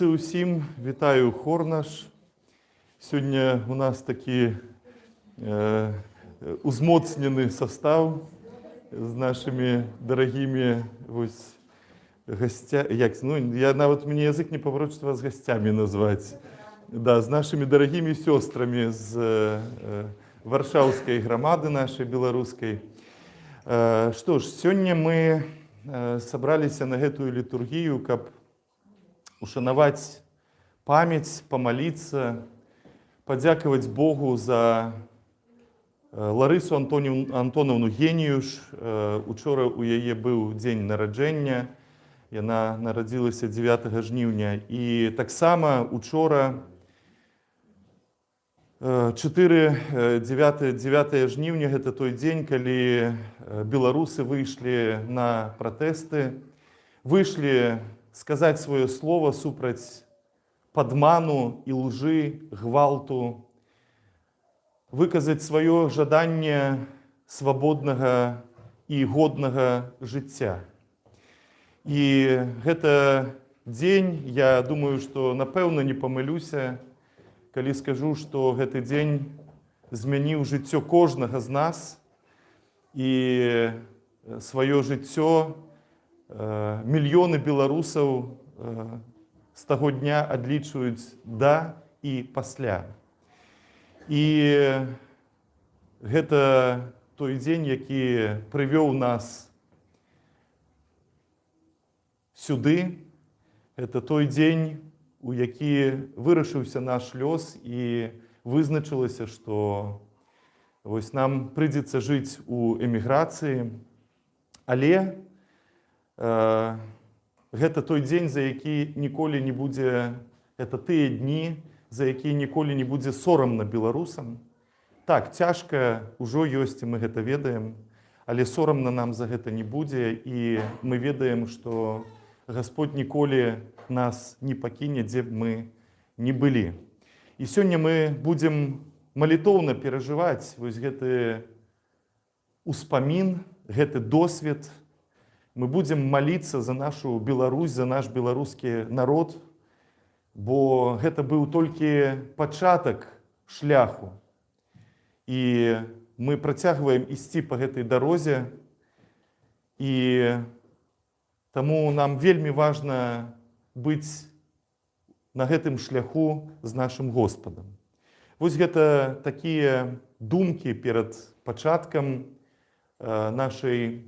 Усім вітаю хор наш. Сьогодні у нас такий узмоцнений состав з нашими дорогими гостями. Я навіть мені язик не поворочить вас гостями назвати. Да, з нашими дорогими сестрами з Варшавської громади нашої білоруської. Що ж, сьогодні ми зібралися на цю літургію, щоб ушановать память, помолиться, подякувати Богу за Ларису Антоновну Геніюш. Учора у її був день народження, вона народилася 9 жнивня. І так само учора, 9 жнивня, це той день, коли білоруси вийшли на протести, вийшли сказать свое слово супроть подману и лжи, гвалту, выказать свое жадание свободного и годного життя. И это день, я думаю, что напевно не помилюся, коли скажу, что этот день змінив життя кожного з нас и свое життя мільйони білорусів з того дня відлічують до і після. І це той день, який привів нас сюди. Це той день, у який вирішився наш льос і визначилося, що ось нам прийдеться жити у еміграції. Але гэта той дзень, за які ніколі не будзе, это тыя дні, за якія ніколі не будзе сорамна беларусам. Так, цяжка ўжо ёсць, і мы гэта ведаем, але сорамна нам за гэта не будзе, і мы ведаем, што Господь ніколі нас не пакіне, дзе б мы не былі. І сёння мы будзем малітоўна перажываць вось гэты успамін, гэты досвед. Мы будем молиться за нашу Беларусь, за наш беларускі народ, бо гэта быў толькі пачатак шляху. І мы працягваем ісці па гэтай дарозе, і таму нам вельмі важна быць на гэтым шляху з нашым Господам. Вось гэта такія думкі перад пачаткам нашай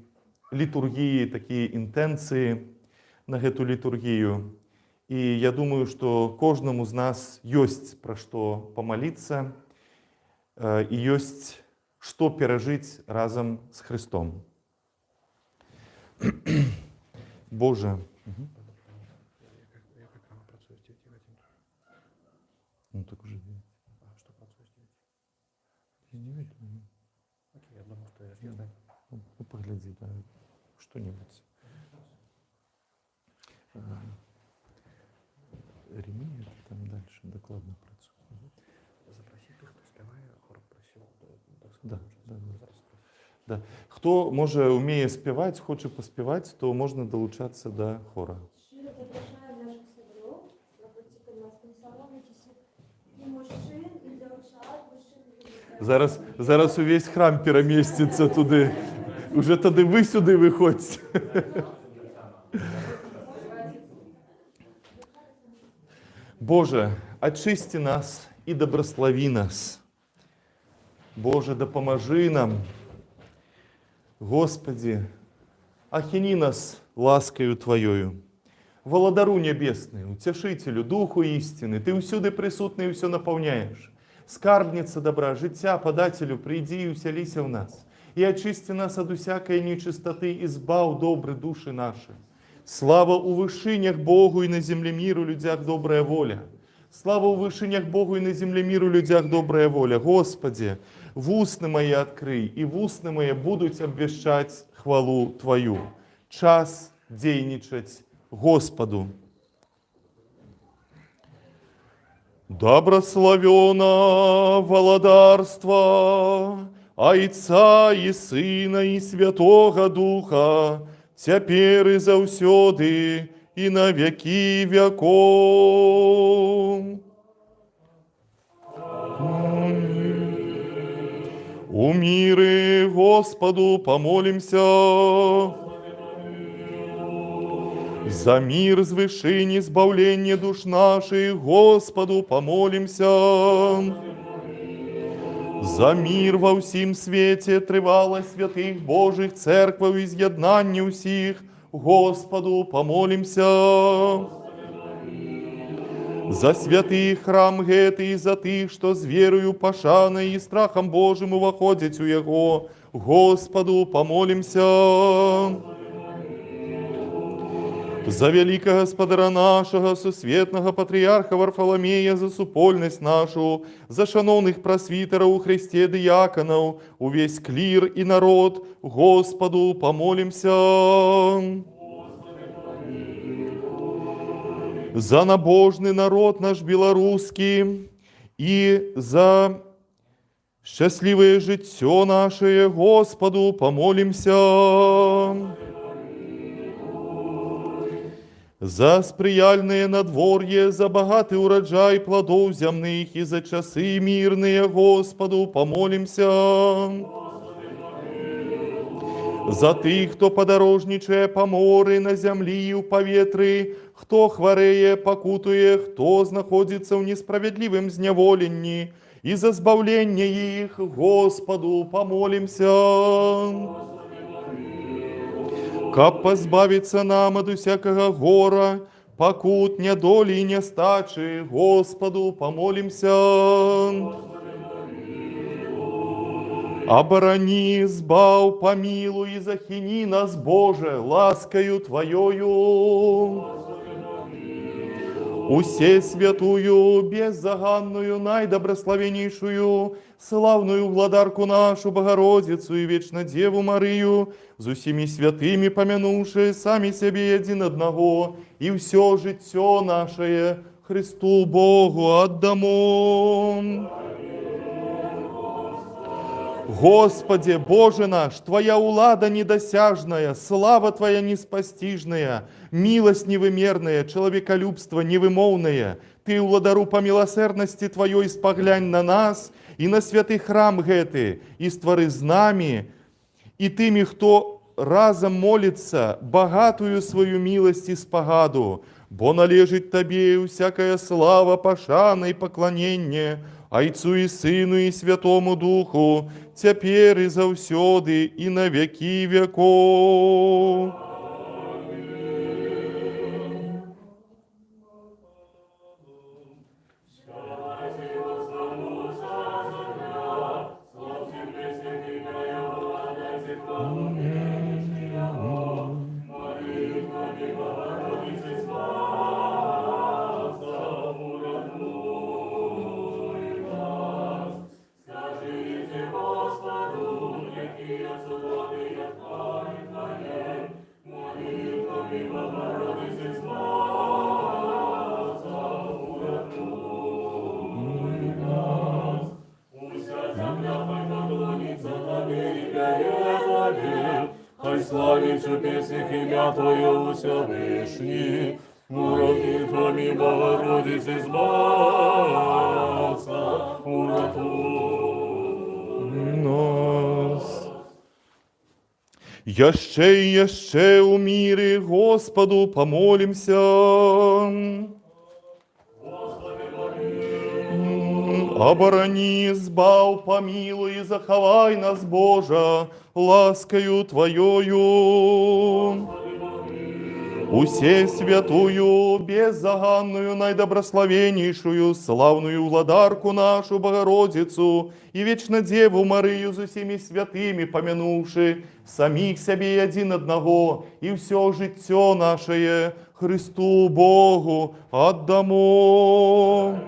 літургії, такі інтенції на гэту літургію. І я думаю, што кожнаму з нас ёсць пра што памаліцца і ёсць што перажыць разам з Христом. Боже. Ну так уже 9. А что працуе з 9? З 9? Окей, я думав, що я знаю. Ну, погляди, да, что-нибудь. Ремень, там дальше докладно працює. Запросіть тих, хто співає, хор просив. Да. Да. Хто може вміє співати, хоче поспівати, то можна долучатися до хора. Щиро запрошую наших сябров, напротив нас консаломитися і мужчин, і дівчат, мужчин. Зараз увесь храм переміститься туди. Уже тоді ви сюди виходьте. Боже, очисти нас і доброслови нас. Боже, допоможи нам. Господи, охини нас ласкою Твоею. Володару небесный, утешителю, Духу истины, Ты всюди присутный и все наполняешь. Скарбница добра, життя подателю, приди и уселися в нас. И очисти нас от усякой нечистоты, и избав добры души наши. Слава у вышинях Богу и на земле миру людях добрая воля. Слава у вышинях Богу и на земле миру людях добрая воля. Господи, в устны мои открый, и в устны мои будут обвещать хвалу Твою. Час дейничать Господу. Добрословено володарство Отца и Сына и Святого Духа, цяпер і заўсёды, и на веки веков. У мире Господу помолимся. За мир звышини, избавление душ наших Господу помолимся. За мир во всем свете, тривалость святых Божих церквов, изъеднание усих Господу помолимся. За святый храм геты и за тых, что с верою пошаной и страхом Божьим воходять у Его, Господу помолимся. За великого Господаря нашего, сусветного патриарха Варфоломея, за супольность нашу, за шановных просвитеров у Христе диаконов, у весь клир и народ, Господу помолимся. За набожный народ наш белорусский и за счастливое житье наше, Господу помолимся. За сприяльное надворье, за богатый урожай плодов земных и за часы мирные, Господу помолимся. За тых, хто подорожничає по морі, на землі, у повітрі, хто хвореє, покутує, хто знаходиться в несправедливом зневоленні, і за збавлення їх, Господу помолимся. Каб позбавиться нам от всякого гора, покут, недоли и нестачи, Господу помолимся. Оборони, збав, помилуй и захини нас, Боже, ласкою Твоею. Усе святую, беззаганную, найдобрословеннейшую, славную владарку нашу Богородицу и вечно Деву Марию, с усими святыми помянувши сами себе один одного, и все житье наше Христу Богу отдамо. Господи, Боже наш, Твоя улада недосяжная, слава Твоя неспостижная, милость невымерная, человеколюбство невымовное, Ты, владару по милосердности Твоей, споглянь на нас и на святый храм гэты, и створи з нами, и тыми, кто разом молится, богатую свою милость и спогаду, бо належит Тебе всякая слава, пошана и поклонение, Отцу и Сыну и Святому Духу, теперь и завсёды, и на веки веков. Хай славится песня имя Твое Всевышний, уроки Твои Богородицы избавца, уратуй Нас. Яще и яще у мире Господу помолимся. Оборони, избав, помилуй и заховай нас, Боже, ласкою Твоею. Усе святую, беззаганную, найдобрословеннейшую, славную владарку нашу Богородицу и вечно Деву Марию за всеми святыми помянувши, самих себе один одного, и все житье наше Христу Богу отдамо.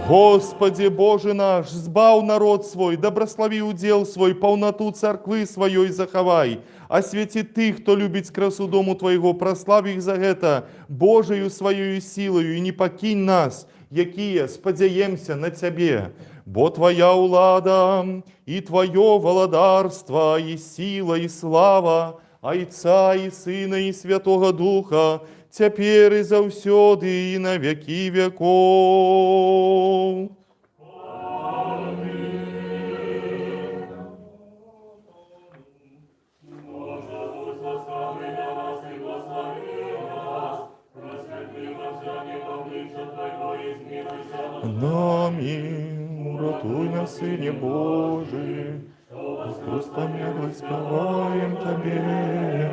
Господи, Боже наш, збав народ свой, доброслови удел свой, полноту церкви своей заховай, освети тых, кто любит красу дому Твоего, прослав их за это Божию своей силою, и не покинь нас, якие сподяемся на Тебе. Бо Твоя улада, и Твое володарство, и сила, и слава, Отца и Сына и Святого Духа, теперь и завсёды и на веки веков. Нами уратуй на Сыне Божий, Христос помилуй, спеваем Тебе.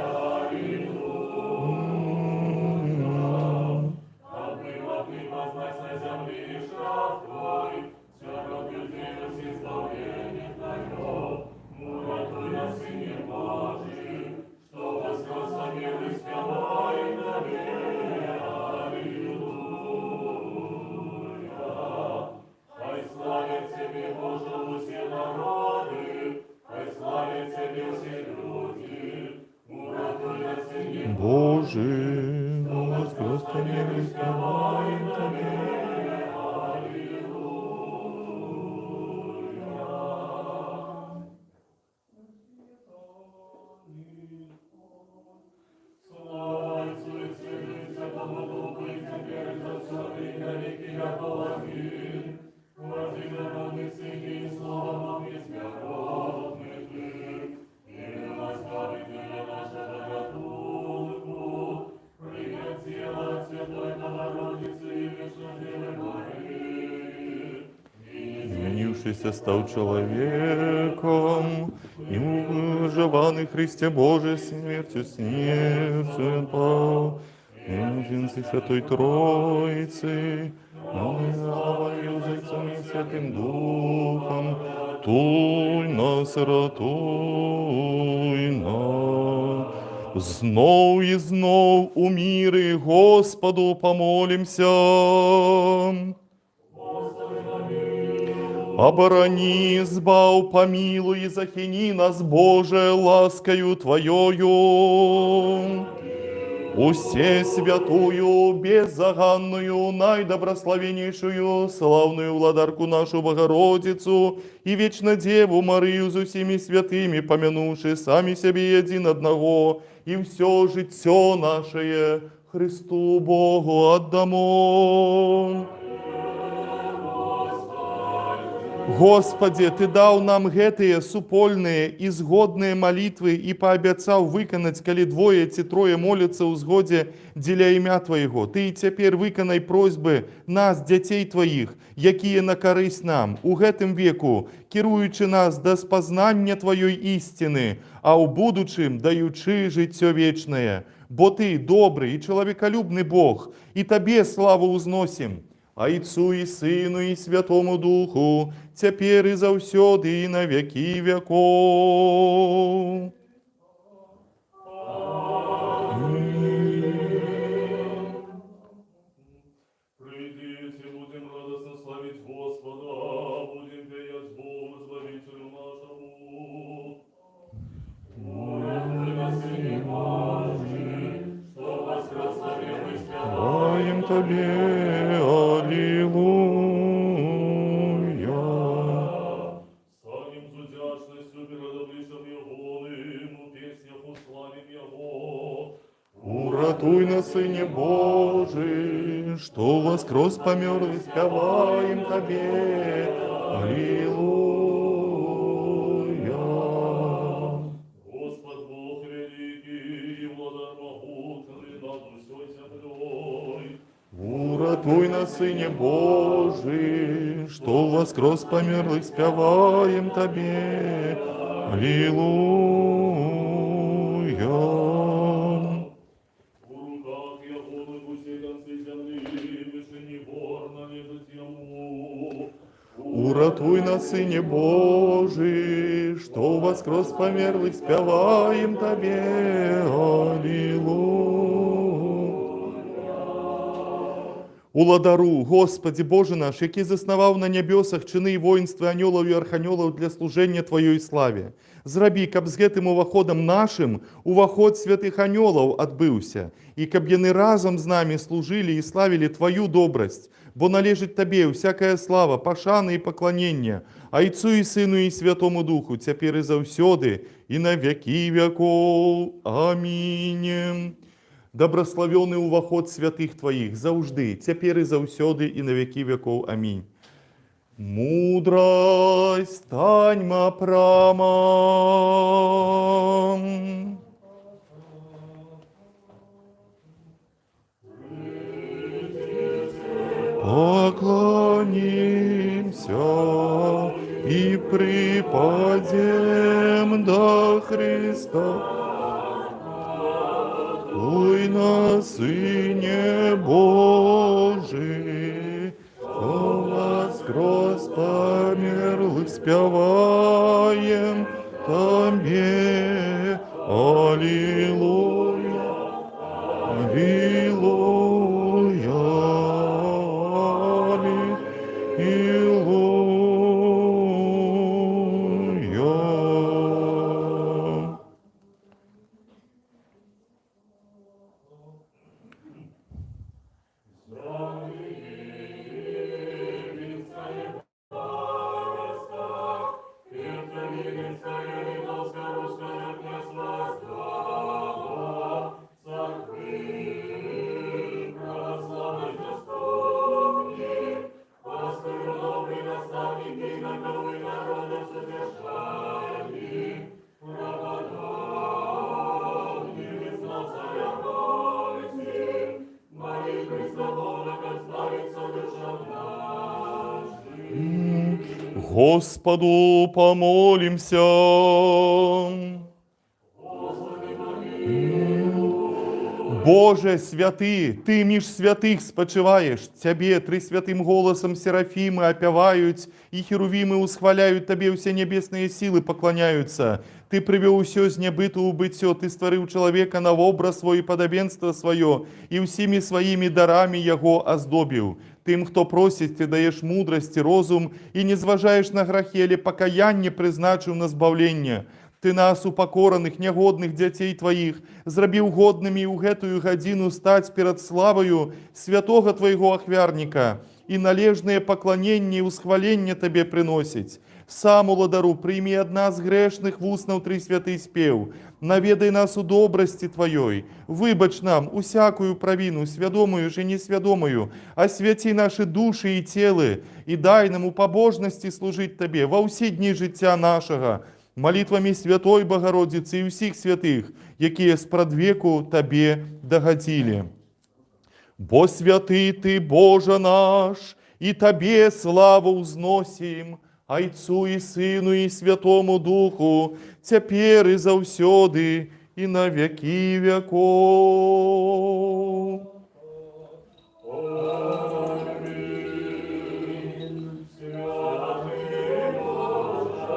Боже, воскрес помилуй, спеваем Тебе. Изменившийся стал человеком, и уживанный Христе Божий смертью смертью пал. Единстве Святой Троицы, славою за Отцом и Святым Духом, туй нас, ратуй нас. Знов и знов у мире Господу помолимся. Оборони, избав, помилуй и захини нас, Боже, ласкою Твоею. Усе святую, беззаганную, наидобрословеннейшую, славную владарку нашу Богородицу и вечно Деву Марию за всеми святыми, помянувши сами себе один одного, и все житье наше Христу Богу отдамо. Господи, Ты дал нам гэтые супольные и згодные молитвы и пообяцал выконать, коли двое ці трое молятся у згоде деля імя Твоего. Ты и теперь выконай просьбы нас, детей Твоих, якія на карысть нам, у гэтым веку, кіруючи нас до спознання Твоей истины, а у будучым даючи життя вечное. Бо Ты добрый и человеколюбный Бог, и Тебе славу узносим. Отцу и Сыну и Святому Духу, теперь и завсёды и на веки веков. Придите, будем радостно славить Господа, будем петь Богу, Избавителю нашему. Уратуй нас, Сыне Божий, что воскрес на верный свят. Славим Тебе, Аллилуйя. Станем з удячністю перед обличчям Його, у песнях уславим Його. Уратуй нас, Сыне Божий, что воскрес помёрлый, спеваем Тебе, Аллилуйя. Господь Бог великий, и владар могутный над усей землей. Уратуй нас, Сыне Божий, что воскрес помёрлых, спеваем Тебе, Аллилуйя. У руках Його по всей концы земли, вышини гор на небе ему. Уратуй нас, Сыне Божий, что воскрес помёрлых, спеваем Тебе, Аллилуйя. Уладару, Господи Боже наш, який заснував на небесах чини і воїнства аньолов і арханьолов для служення Твоєї славі. Зраби, каб з гэтым уваходом нашим уваход святых аньолов отбывся, і каб яны разом з нами служили і славили Твою добрость, бо належить Табе всякая слава, пашана і поклонення, Айцу і Сину і Святому Духу, цяпер і заўсёды, і на веки веков. Аминь. Доброславёны уваход святых Твоих заўжды, цяпер і заўсёды, і на веки веков. Аминь. Мудрость станьма прамом. Поклонимся и припадем до Христа. Ой, на Сыне Божий, о воскрес померлых, спеваем Тебе. Аллилуйя, Аллилуйя, Аллилуйя. Господу помолимся. Боже святый, Ты між святых спочиваєш, Тебе трисвятым голосом серафимы опявают, и херувимы усхваляют Тебе, все небесные силы поклоняются. Ты привел усё з небыту у бытё, Ты створил человека на образ свой и подобенство свое, и всеми своими дарами его оздобил. Тим, хто просить, Ти даєш мудрость і розум, і не зважаєш на грахи, але покаяння призначив на збавлення. Ти нас, упокорених, негодних дітей Твоїх, зробив годними у гэтую годину стать перед славою святого Твоего охвярника, и належное поклонение и усхваление Тебе приносить. Сам, уладару, прими от нас грешных в устнов Три святый спев, наведай нас у добрости Твоей, выбач нам усякую провину, свядомую же несвядомую, освяти наши души и телы, и дай нам у побожности служить Тебе во все дни життя нашего, молитвами Святой Богородицы и всех святых, якие спрадвеку Тебе догодили. Бо святый Ты, Боже наш, и Тебе славу узносим, Айцу и Сыну и Святому Духу, цяпер и заўсёды, и на веки веков.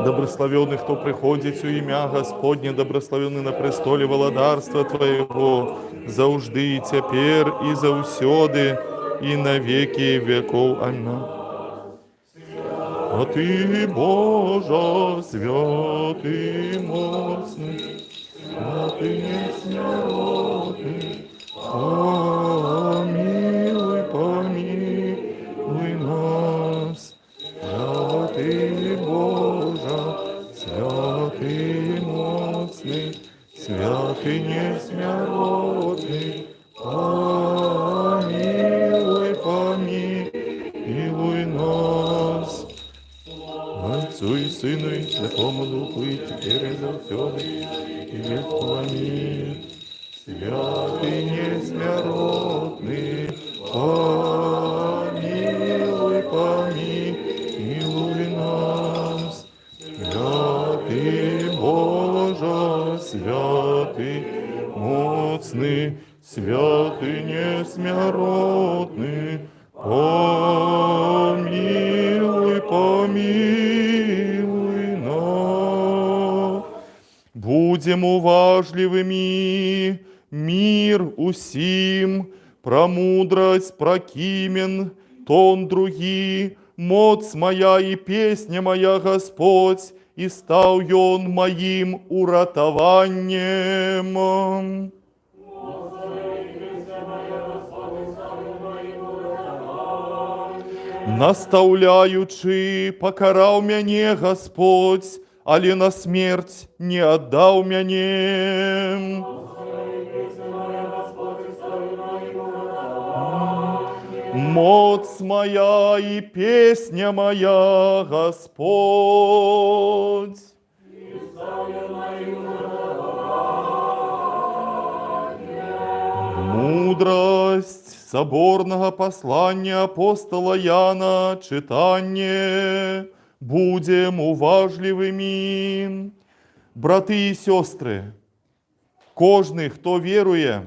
Добрословенный, кто приходит у имя Господне, добрословенный на престоле володарства Твоего, заўжды и цяпер и заўсёды, и на веки веков. Аминь. А Ты, Боже, святый моцный, святый несмертный, помилуй, помилуй нас. Святый Боже, святый моцный, святый несмертный, помилуй, помилуй нас. Отцу и Сыну и Святому Духу, и теперь и завсёды, и веку. Аминь. Святый несмертный, помилуй, помилуй нас. Святый Боже, святый моцный, святый несмертный, помилуй, помилуй нас. Будем уважливыми, мир усім, про мудрость, про кимен, тон други, моц моя и песня моя, Господь, и стал он моим уратованием. Наставляючи, покарал мяне Господь, али на смерть не отдал мяне. Моц моя и песня моя, Господь. Мудрость соборного послания апостола Яна, читание, будем уважливыми. Браты и сестры, кожный, хто верує,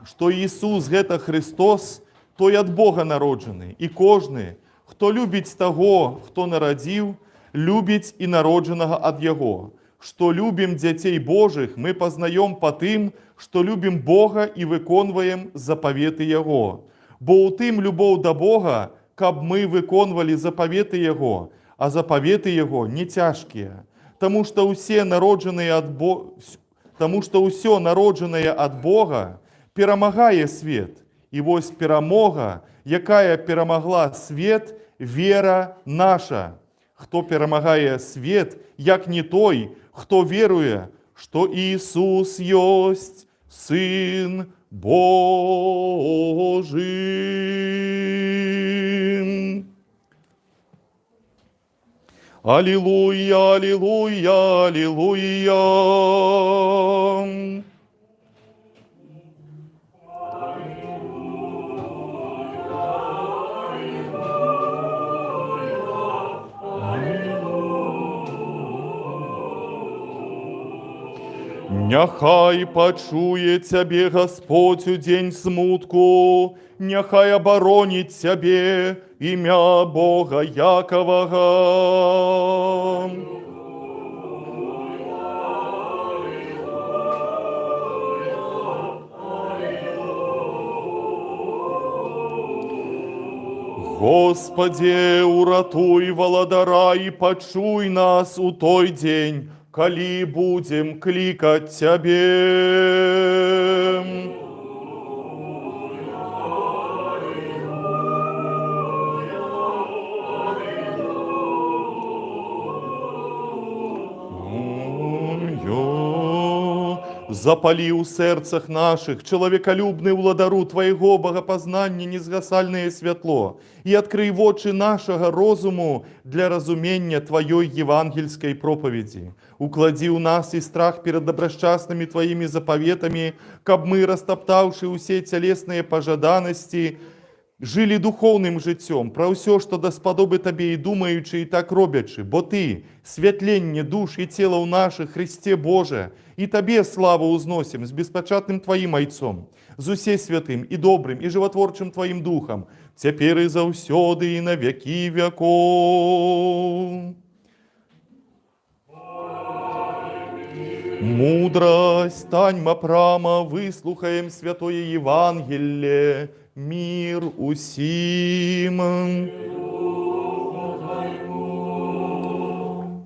что Иисус это Христос, той от Бога народжений. І кожний, хто любить того, хто народив, любить и народженого от Его. Что любим детей Божих, мы познаем по тым, что любим Бога и виконуємо заповіти Його. Бо у тим любов до Бога, каб ми виконували заповіти Його, а заповіти Його не тяжкі. Тому що усе народжене от Бога перемагає світ. І ось перемога, яка перемогла світ, віра наша. Хто перемагає світ, як не той, хто вірує, що Ісус єсть Син Божий. Аллилуйя, аллилуйя, аллилуйя. Няхай почує Тебе Господь у день смутку, няхай оборонит Тебе ім'я Бога Якового. Господи, уратуй володара и почуй нас у той день, коли будем кликать Тебе. Запали у сердцах наших человеколюбный владару Твоего богопознания незгасальное светло, и открый в очи нашего розуму для разумения Твоей евангельской проповеди. Уклади у нас и страх перед добросчастными Твоими заповедами, каб мы, растоптавши усе телесные пожаданости, жили духовним життям, про все, що досподоби Тобі і думаючи, і так робячи, бо Ти, святлення душ і тіла у наших, Христе Боже, і Тобі славу узносим з безпечатним Твоїм Ойцом, з усе святим і добрим, і животворчим Твоїм Духом, тепер і завсёды, і на веки веков. Мудрость, таньма прама, выслухаем святое Евангелие, мир усім.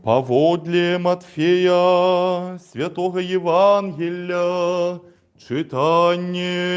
Поводле Матфея, святого Евангелия, читание.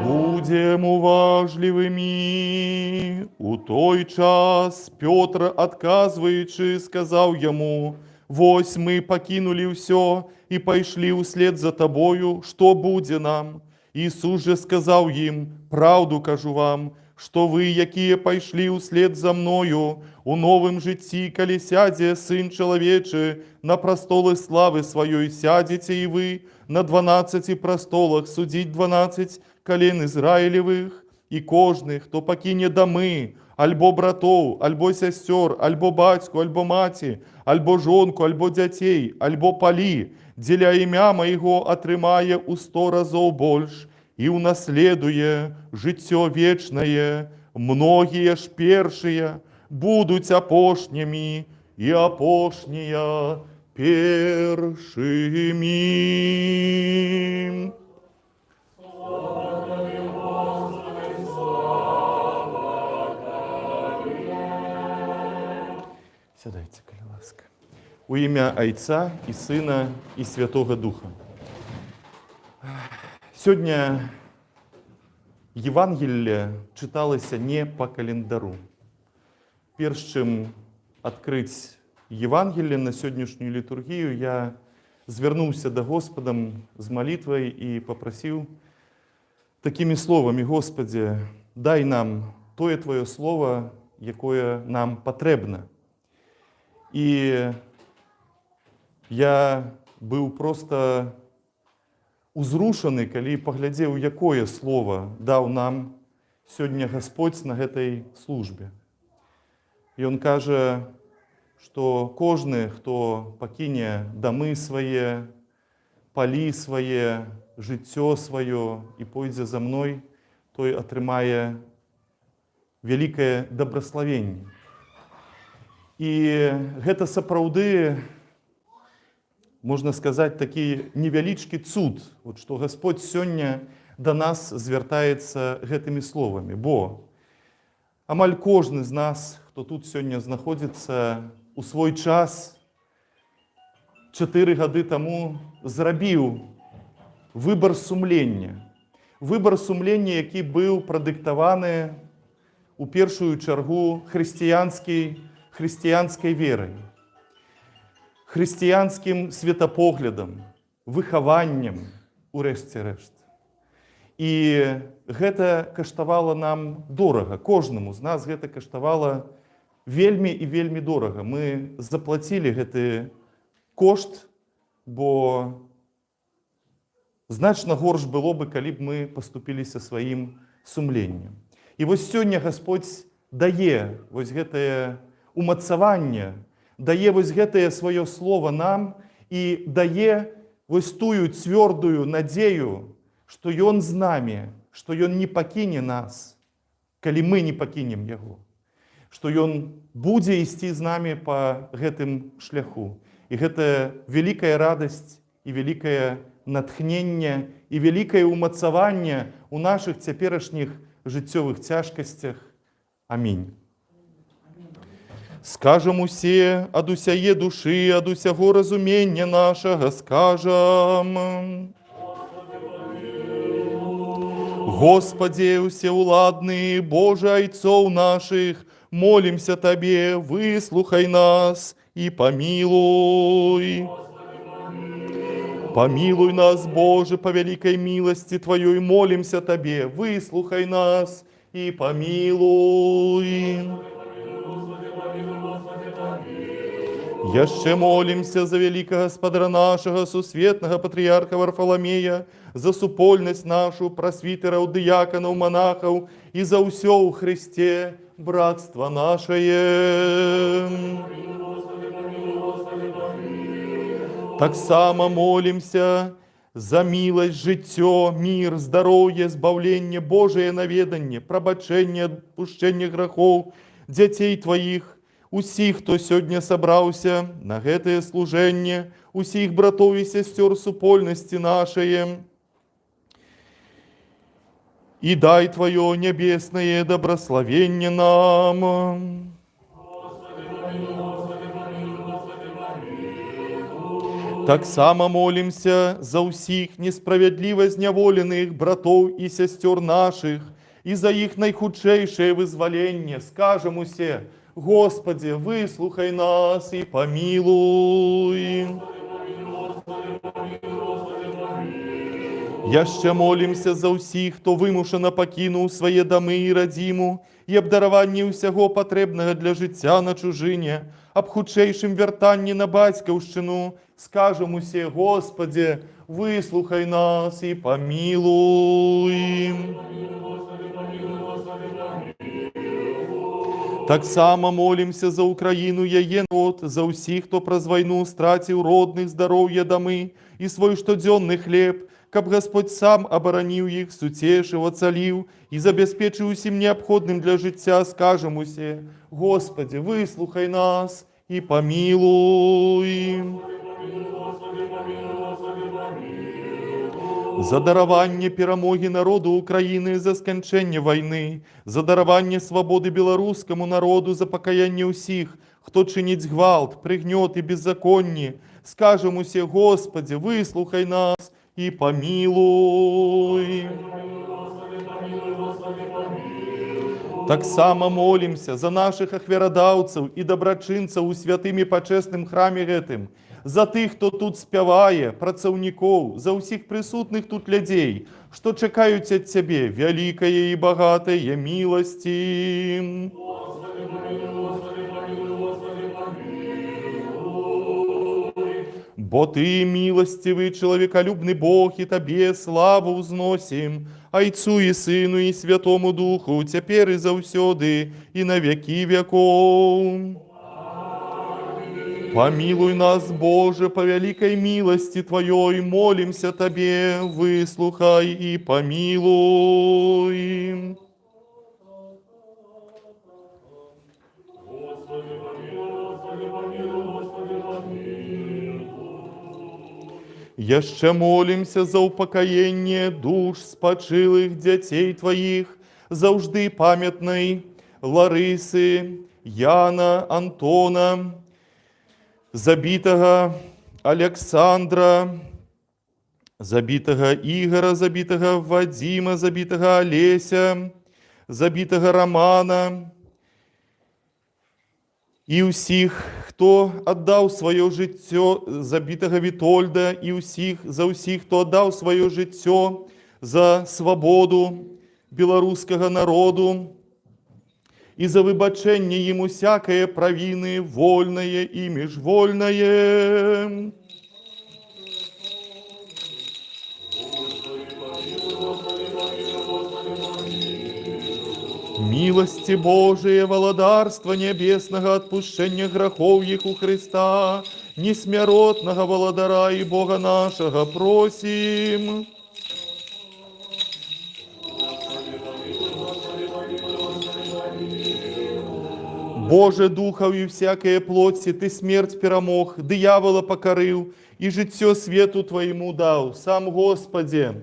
Будем уважливыми. У той час Петр, отказываючи, сказал ему: «Вось мы покинули все и пошли услед за тобою, что буде нам?» Иисус же сказал им: «Правду кажу вам, что вы, якие пошли услед за мною, у новым житті, коли сяде Сын Человечий на престолы славы Своей, сядете и вы на 12 престолах судить 12 колен Израилевых, и кожный, хто покине доми, альбо братов, альбо сестер, альбо батьку, альбо маті, альбо жонку, альбо дятей, альбо палі, деля ім'я Моего отрымае у 100 разов больше, и унаследує життя вечное. Многие ж першие будуть апошніми, и апошнія першими. Сядайте, коли ласка. У ім'я Отця і Сина і Святого Духа. Сьогодні Євангелие читалося не по календару. Перш чим відкрити Євангелие на сьогоднішню літургію, я звернувся до Господа з молитвою і попросив такими словами: Господи, дай нам Твоє Твоє Слово, яке нам потрібно. І я був просто узрушений, коли поглядів, яке слово дав нам сьогодні Господь на цій службі. І Він каже, що кожен, хто покине доми свої, полі свої, життя своє і пойде за мною, той отримає велике добрословення. І це сапраўды, можна сказати, такий невеличкий цуд, от, що Господь сьогодні до нас звертається гэтымі словами. Бо амаль кожен з нас, хто тут сьогодні знаходиться, у свій час, 4 роки тому, зробив вибір сумління. Вибір сумління, який був продиктований у першу чергу християнською вірою, християнським світопоглядом, вихованням, урешті-решт. І гэта каштавала нам дорого. Кожному з нас гэта каштавала вельмі і вельмі дорого. Мы заплатили гэты кошт, бо значна горш было бы, калі б мы поступили со сваім сумленнем. І вось сёння Господь дае вось гэтае умацаванне, дае вось гэтае сваё слово нам і дае вось тую цвёрдую надзею, што Ён з намі, што Ён не пакіне нас, калі мы не пакінем Яго, што Ён будзе ісці з намі па гэтым шляху. І гэта вялікая радасць і вялікае натхненне і вялікае умацаванне ў нашых цяперашніх жыццёвых цяжкасцях. Амінь. Скажам усе ад усяе душы, ад усяго разумення нашага, скажам. Господи, усеуладны, Боже, Отцов наших, молимся Тебе, выслухай нас и помилуй. Помилуй нас, Боже, по великой милости Твоей, молимся Тебе, выслухай нас и помилуй. Яще молимся за великого Господа нашего, сусветного патриарха Варфоломея, за супольность нашу, просвитеров, диаконов, монахов и за усё у Христе братство наше. Так само молимся за милость, життя, мир, здоровье, збавление, Божие наведание, пробачение, отпущение грехов, детей Твоих, усіх, хто сьогодні собрався на гэтае служэнне, усіх братоў і сестер супольнасці нашае. І дай Твоє небесное добрословение нам. Так само молимся за усіх несправедливо зняволеных братоў і сестер наших і за їх найхудшейшее вызволение. Скажем усе: Господи, выслухай нас и помилуй. Яще молимся за усіх, хто вимушено покинув свої доми і радзіму, і обдараванні усяго потребного для життя на чужині, об худшейшим вертанні на батьківщину. Скажем усе: Господи, выслухай нас и помилуй. Так само молимся за Україну, яе народ, за усіх, хто праз війну стратив родних, здоров'я, доми і свой штодзённый хлеб, каб Господь сам оборонив їх, сутешив, оцалив і забезпечив усім необходним для життя. Скажем усе: Господи, выслухай нас и помилуй. За дарование перемоги народу України, за скончення війни, за дарование свободи білоруському народу, за покаяние усіх, хто чинить гвалт, пригнет і беззаконні. Скажем усе, Господи, вислухай нас і помилуй. Так само молимся за наших ахверодавців і доброчинців у святим і почесним храмі гэтым, за тих, хто тут спяває, працівників, за усіх присутних тут людей, що чекають від Тебе великої і багатої милості. Бо Ты, милостивый, человеколюбный Бог, и Тебе славу узносим, Отцу и Сыну и Святому Духу, теперь и завсёды, и на веки веков. Помилуй нас, Боже, по великой милости Твоей, молимся Тебе, выслухай и помилуй. Jeszcze молимся за упокоєння душ спочилих дітей Твоїх, завжди пам'ятної Лариси, Яна, Антона, забитого Олександра, забитого Ігора, забитого Вадима, забитого Олеся, забитого Романа, і усіх, хто віддав своє життя, забитого Вітольда, і за усіх, хто віддав своє життя за свободу білоруського народу, і за вибачення їм усякої провини, вольної і міжвольної. Милости Божие, володарства небесного, отпущения грехов их у Христа, несмиротного володара и Бога нашего просим. Боже, духов и всякое плоти, Ты смерть перемог, дьявола покорил, и життя свету Твоему дал. Сам Господи,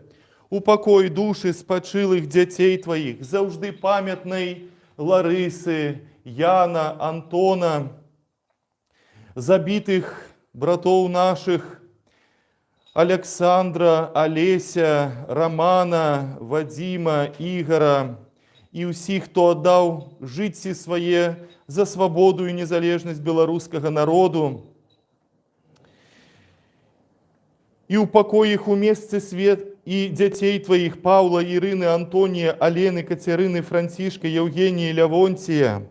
упокой душі спочилих дітей Твоїх, завжди пам'ятної Лариси, Яна, Антона, забитих братов наших Олександра, Олеся, Романа, Вадима, Ігора і усіх, хто віддав життя своє за свободу і незалежність білоруського народу. И упокой их у месте свет и детей Твоих, Павла, Ирины, Антония, Алены, Катерины, Франтишка, Евгения, Левонтия.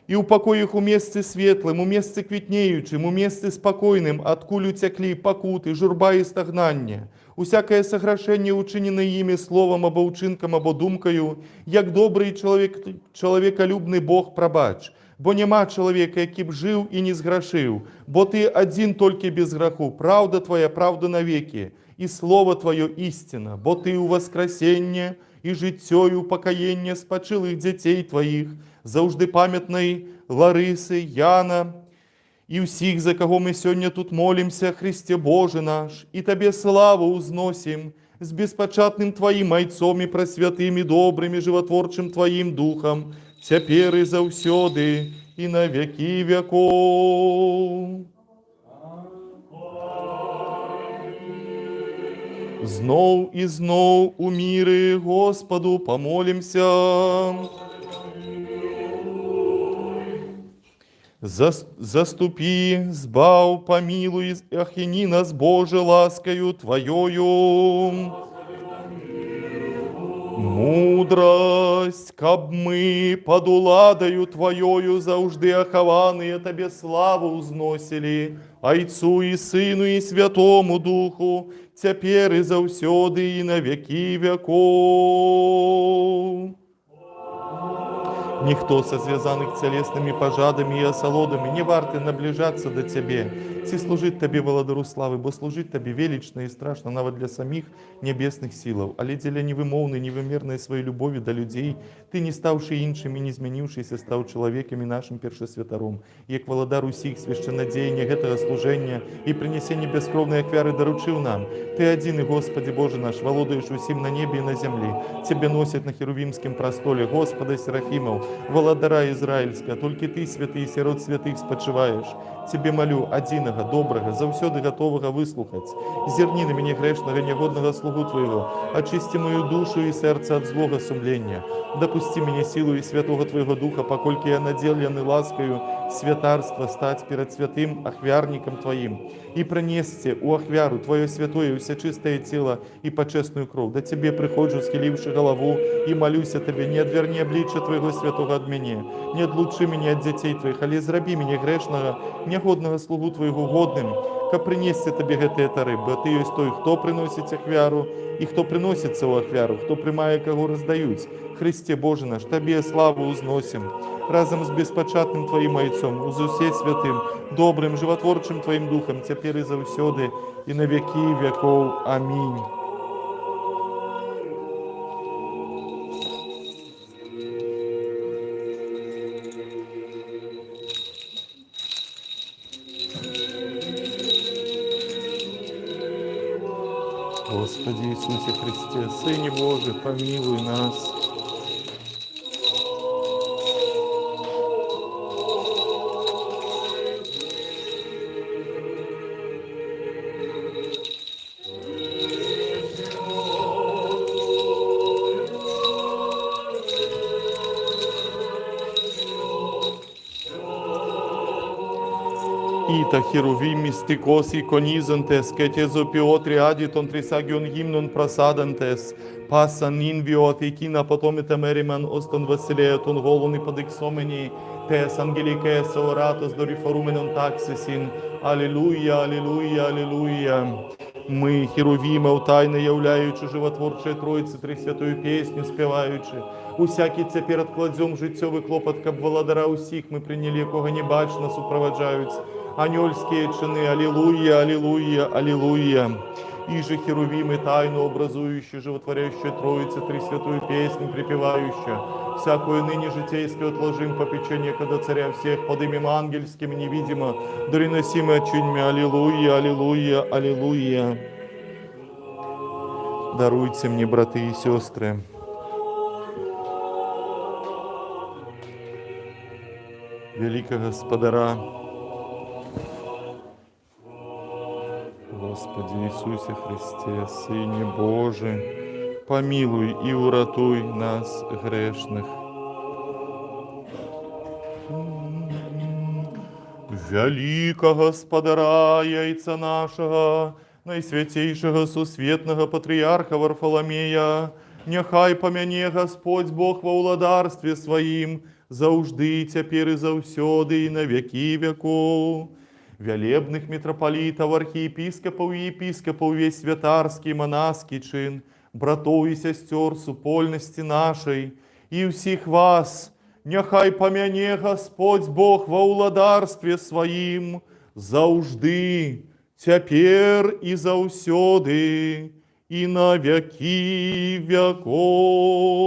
И упокой их у месте светлым, у месте квітнеючим, у месте спокойным, откуль утекли покуты, журба и стогнання. Усякое согрешение, учиненное ими словом, або учинком, або думкою, як добрий человеколюбний Бог пробач. Бо нема чоловіка, який б жив і не зграшив, бо Ти один тільки без греху, правда Твоя, правда навеки, і Слово Твоє істина, бо Ти у воскресення і життя і упокоєння спочилих дітей Твоїх, завжди пам'ятної Лариси, Яна, і всіх, за кого ми сьогодні тут молимся, Христе Боже наш, і Тебе славу узносим, з безпочатним Твоїм Отцом і пресвятим, і добрим, і животворчим Твоїм Духом, теперь и завсёды, и на веки веков. Знов и знов у мире Господу помолимся. Заступи, збав, помилуй, охрани нас, Боже, ласкою Твоею. Мудрость, каб мы под уладою Твоею завжди охованные Тебе славу узносили, Отцу и Сыну и Святому Духу, теперь и завсёды и на веки веков. Ніхто со зв'язаних телесными пожадами и осолодами не варты наближаться до Тебе, ці служить Табе, валадару славы, бо служить Табе велічна і страшна нават для саміх нябесных сілаў. Але дзеля невымоўнай, невымернай сваёй любові да людзей, Ты, не стаўшы іншымі, не змяніўшыся, стаў чалавекам і нашым першасвятаром. Як валадар усіх свяшчанадзеяння гэтага служэння і прынясення бяскроўнай ахвяры даручыў нам. Ты адзіны, Господи Боже наш, валодаеш усім на небе і на зямлі. Цябе носяць на херувімскім прастоле, Господа Серафімаў, валадара Ізраільска, толькі Ты, святы, сярод святых спачываеш. Цябе малю, адзінага, добрага, заўсёды гатовага выслухаць. Зірні на мяне грэшнага, нягоднага слугу Твайго, ачысці мою душу і сэрца ад злога сумлення. Дапусці мяне сілу і святога Твайго Духа, паколькі я надзелены ласкаю святарства стаць перад святым ахвярнікам Тваім і прынесці ў ахвяру Тваё святое ўсячыстае цела і пачэсную кроў. Да Цябе прыходжу, схіліўшы галаву, і малюся Табе, не адвярні аблічча Твайго святога ад мяне, не адлучы мяне ад дзяцей Тваіх, але зрабі мяне грэшнага, нягоднага слугу Твайго годным, каб прынесці Табе гэтыя дары, бо Ты ёсць той, хто прыносіць ахвяру і хто прыносіцца ў ахвяру, хто прымае, каго раздаюць. Христе Боже наш, Табе славу узносім, разам з беспачатным Тваім айцом, з усе святым, добрым, жыватворчым Тваім Духам, цяпер і заўсёды, і на вякі вякоў. Амінь. Господи Иисусе Христе, Сыне Божий, помилуй нас. Ita χερουβίμ μυστικός εικονίζοντες και τεζοποιότρι άδειτον τρισάγιον γύμνων πρασάδαντες, πάσαν νυν βιοαθηκίνα ποτόμητα μέρημαν ως τον βασιλέα των γόλων υποδεξόμενοι, τες αγγελικές ορατος δορυφορούμενον τάξισιν. Аллилуйя, аллилуйя, аллилуйя. Ми, херувіми, тайно являючи животворчої Тройці, Трисвятую пісню співаючи, усякий цяпер откладзем життєвий клопот, каб владара усіх ми прийняли, якого не бачно супроводжають. Анёльские чины, аллилуйя, аллилуйя, аллилуйя. И же херувимы, тайну образующие, животворящие Троицы, Тресвятую песню припевающую, всякую ныне житейскую отложим попечение, когда царя всех под имем ангельским невидимо, дореносимо чиньми, аллилуйя, аллилуйя, аллилуйя. Даруйте мне, браты и сестры. Великого Господаря, Господи Иисусе Христе, Сыне Божий, помилуй и уратуй нас, грешных. Великого Господаря, яйца нашего, найсвятейшего сусветного патриарха Варфоломея, нехай помяне Господь Бог во уладарстве Своим, заўжды, цяпер і заўсёды, і на вякі вякоў. Вялебных митрополитов, архиепископов и епископов, весь святарский, монашский чин, братов и сестер супольности нашей, и всех вас, нехай помяне Господь Бог во уладарстве Своим, заўжды, цяпер і заўсёды, и на вякі вякоў.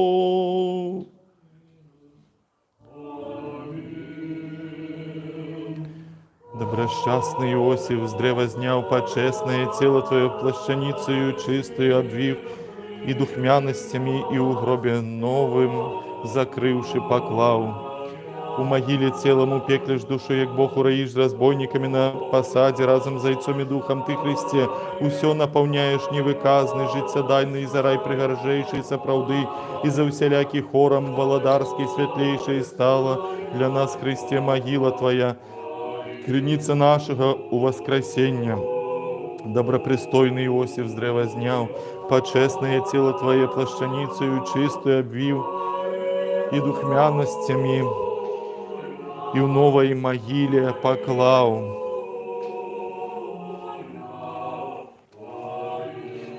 Добросчастный Иосиф, с древа знял почестное тело Твое плащаницею чистую обвив, и духмяностями, и у гробе новым закрывши поклав. У могиле целому пеклешь душу, як Бог ураишь разбойниками на посаде, разом с зайцом и духом Ты, Христе, усё наполняешь невыказный, життєдайний, и за рай пригоржейший соправды, и за усяляки хором володарский светлейший стала для нас, Христе, могила Твоя, креница нашего у воскресения. Добропристойный Иосиф с древа знял, почестное тело Твое плащаницею чистую обвив, и духмяностями, и в новой могиле поклав.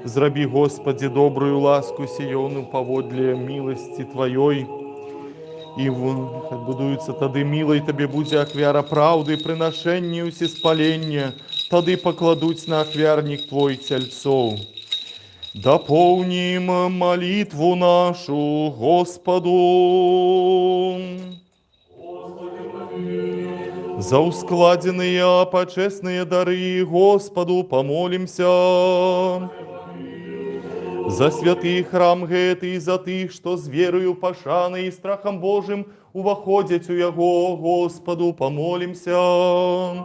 Зраби, Господи, добрую ласку сиону поводле милости Твоей, и будуется тады милой Тебе буде ахвяра правды, приношенню всеспалення, тады пакладуць на ахвярнік твой цяльцоў. Дополним молитву нашу Господу. За ускладенные почестные дары Господу помолимся. За святый храм гэты и за тых, что с верою, пашаной и страхом Божьим уваходять у Яго, Господу помолимся.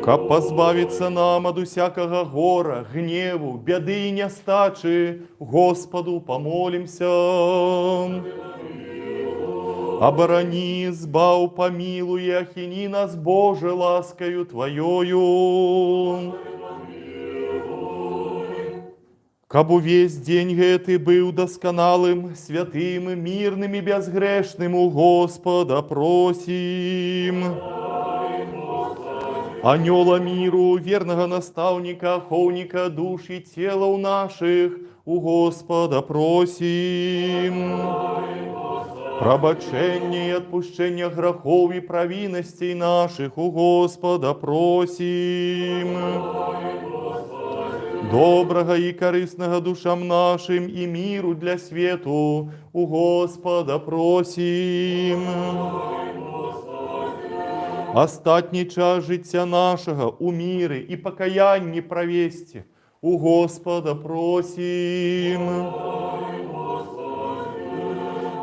Каб позбавиться нам от усякого гора, гневу, беды и нестачи, Господу помолимся. Оборони, избав, помилуй, и охини нас, Боже, ласкою Твоею. Каб весь день гэты был досконалым, святым, мирным и безгрешным, у Господа просим. Анёла миру, верного наставника, оховника душ и тела у наших, у Господа просим. Пробачение и отпущение грехов и провинностей наших, у Господа просим. Доброго и корыстного душам нашим и миру для свету, у Господа просим. Остатній час життя нашого у мирі і покаянні провести, у Господа просим.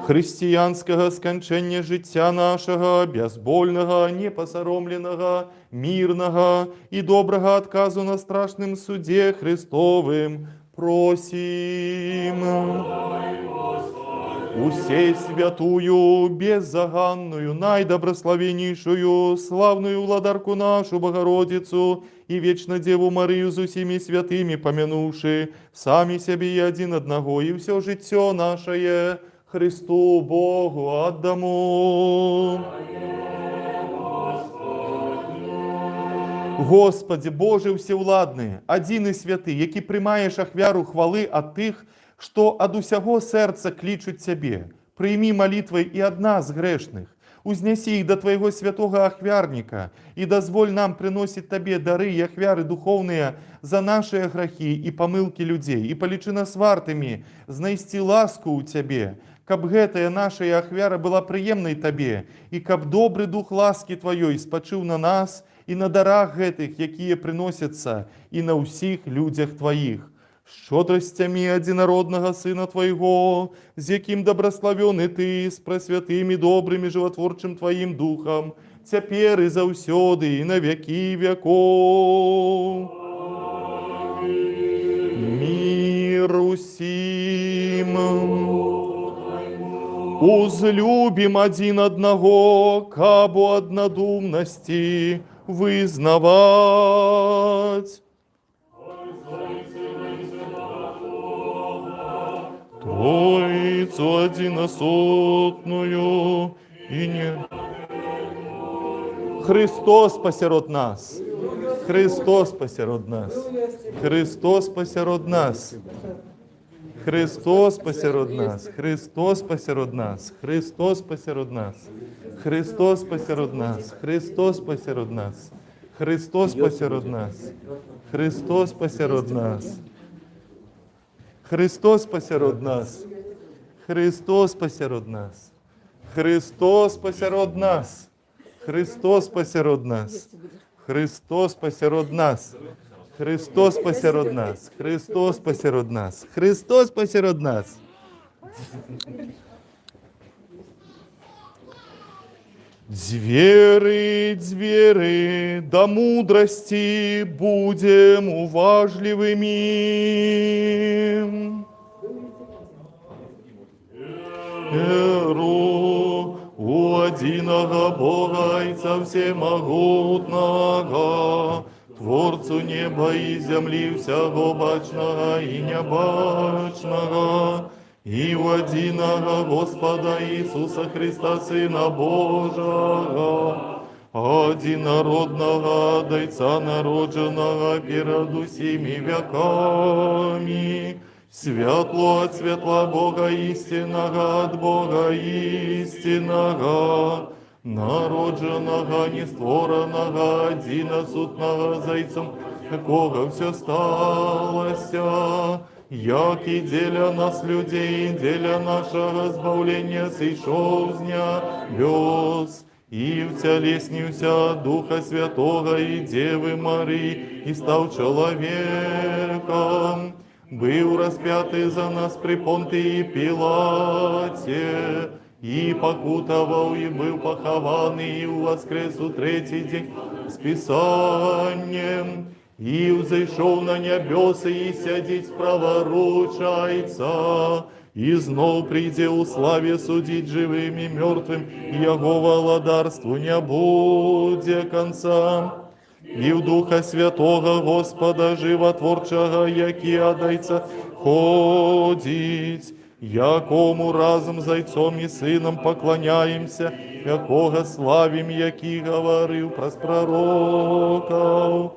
Християнского скончення життя нашого, безбольного, непосоромленого, мирного і доброго отказу на страшном суде Христовым просим. Усей святую, беззаганную, наидобрословеннейшую, славную владарку нашу Богородицу и вечно Деву Марию с усеми святыми помянувши, сами себе и один одного, и все житье наше Христу Богу отдамо. Господи, Боже всевладний, один і святий, який приймаєш ахвяру хвали от тих, что от усяго сердца кличут Тебе. Прими молитвой и от нас, грешных. Узнеси их до Твоего святого ахвярника и дозволь нам приносить Тебе дары и ахвяры духовные за наши грехи и помылки людей, и полечи нас вартами, знайсти ласку у Тебе, каб гэтая наша ахвяра была приемной Тебе, и каб добрый дух ласки Твоей спочил на нас и на дарах гэтых, якие приносятся, и на усіх людях Твоих. Щодростями одинородного Сына Твоего, с яким добрословен Ты, с пресвятым добрым и животворчим Твоим Духом, цяпер и заўсёды, и на веки веков. Мир усім. Узлюбим один одного, кабу однодумности вызнавать. Троицу одиносотную и не... Христос посеред нас. Христос посеред нас. Христос посеред нас. Христос посеред нас. Христос посеред нас. Христос посеред нас. Христос посеред нас. Христос посеред нас. Христос посеред нас. Христос посеред нас. Христос посеред нас. Христос посеред нас. Христос посеред нас. Христос посеред нас. Христос посеред нас. Христос посеред нас. Христос посеред нас. Христос посеред нас. Двери, двери, до мудрости будем уважливыми. Веру у одиного Бога и всемогутного, Творцу неба и земли всего бачного и небачного, и у одиного Господа Иисуса Христа, Сына Божьего, одинородного Дайца народженного перед усими веками, светло от светла Бога истинного, от Бога истинного, народженого, нестворенного, одиносутного зайцем, якого все сталося, як і деля нас людей, деля нашого збавлення, сійшов з небес, і втелеснився Духа Святого і Деви Марії, і став чоловіком, був розп'ятий за нас при Понтії Пілаті, и покутовал, и был похованный, и воскрес у третий день с Писанием, и взошел на небеса, и сядет праворучайца, и знов прийде у славе судить живым и мертвым, и его владарству не будет конца. И в Духа Святого Господа Животворчого, який одайца ходить, якому разом зайцом і сином поклоняємося, якого славим, який говорив про пророков,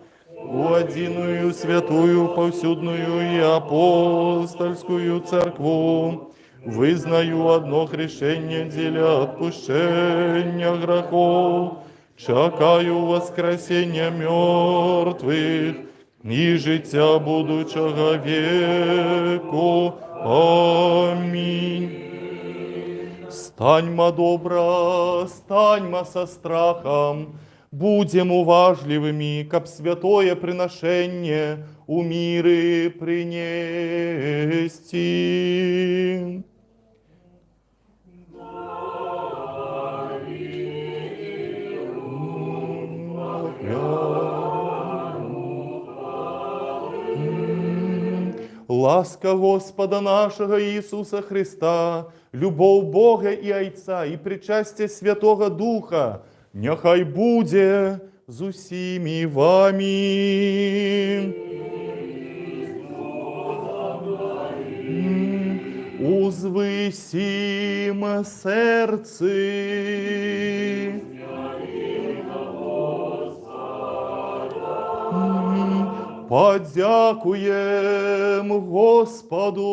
у одиную святую, повсюдную и апостольскую церкву, визнаю одно хрещение для отпущения грехов, чекаю воскресения мертвых и життя будучого веку. Аминь. Станьма добра, станьма со страхом, будем уважливыми, как святое приношение у миры принести. Ласка Господа нашего Иисуса Христа, любов Бога и Отца и причастие Святого Духа, нехай буде з усіми вами. Узвисім серці. Подякуєм Господу.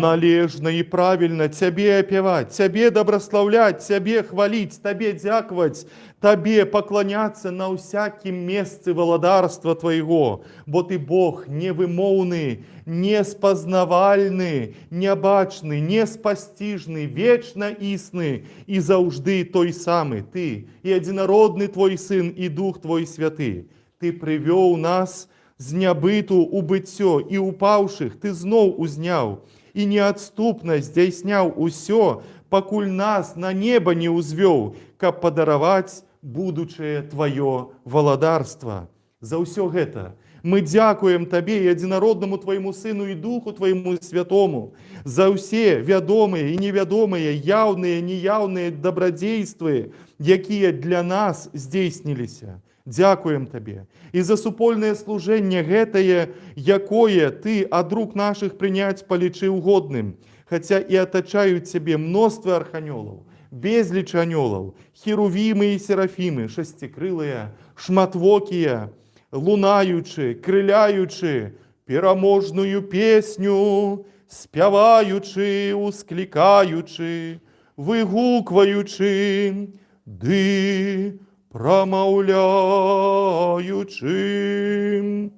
Належно и правильно Тебе опевать, Тебе добрословлять, Тебе хвалить, Тебе дяковать, Тебе поклоняться на усяким месте володарства Твоего, бо Ты Бог невымовный, неспознавальный, необачный, неспостижный, вечно истный и заужды той самый Ты, и одинородный Твой Сын, и Дух Твой Святый. Ты привел нас з нябыту у быццё, і упаўшых Ты зноў узняў, і неадступна здзяйсняў усё, пакуль нас на неба не ўзвёў, каб падараваць будучае Твоё валадарства. За ўсё гэта мы дзякуем Табе і адзінароднаму Твайму Сыну і Духу Твайму Святому за ўсе вядомыя і невядомыя, яўныя, неяўныя дабрадзействы, якія для нас здзейсніліся. Дзякуем Табе і за супольнае служэнне гэтае, якое Ты ад рук нашых прыняць палічыў годным, хаця і атачаюць Цябе мноства арханёлаў, безліч анёлаў, херувімы і серафімы, шасцікрылыя, шматвокія, лунаючы, крыляючы, пераможную песню, спяваючы, усклікаючы, выгукваючы, ды промовляючи.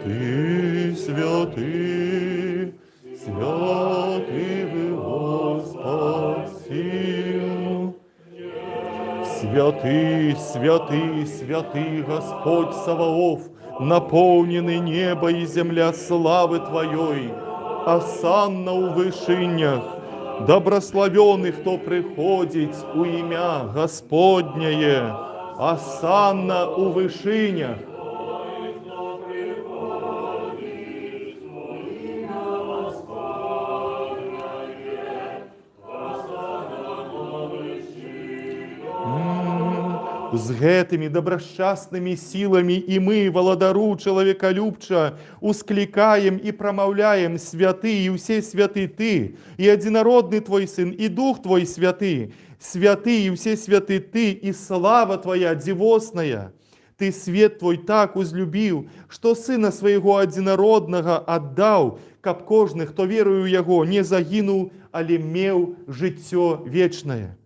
Ти святий, святий Господь сил. Святый, святый, святый Господь Саваоф, наполнены небо и земля славы Твоей. осанна у вышынях. Добрословенный, кто приходит у имя Господнее, осанна у вышынях. З гэтымі добрашчаснымі сіламі і мы, валадару чалавекалюбча, усклікаем і прамаўляем: святы і ўсе святы ты, і адзінародны твой сын, і дух твой святы, святы і ўсе святы ты, і слава твоя дзівосная. Ты свет твой так узлюбіў, што сына свайго адзінароднага аддаў, каб кожны, хто веруе ў яго, не загінуў, але меў жыццё вечнае.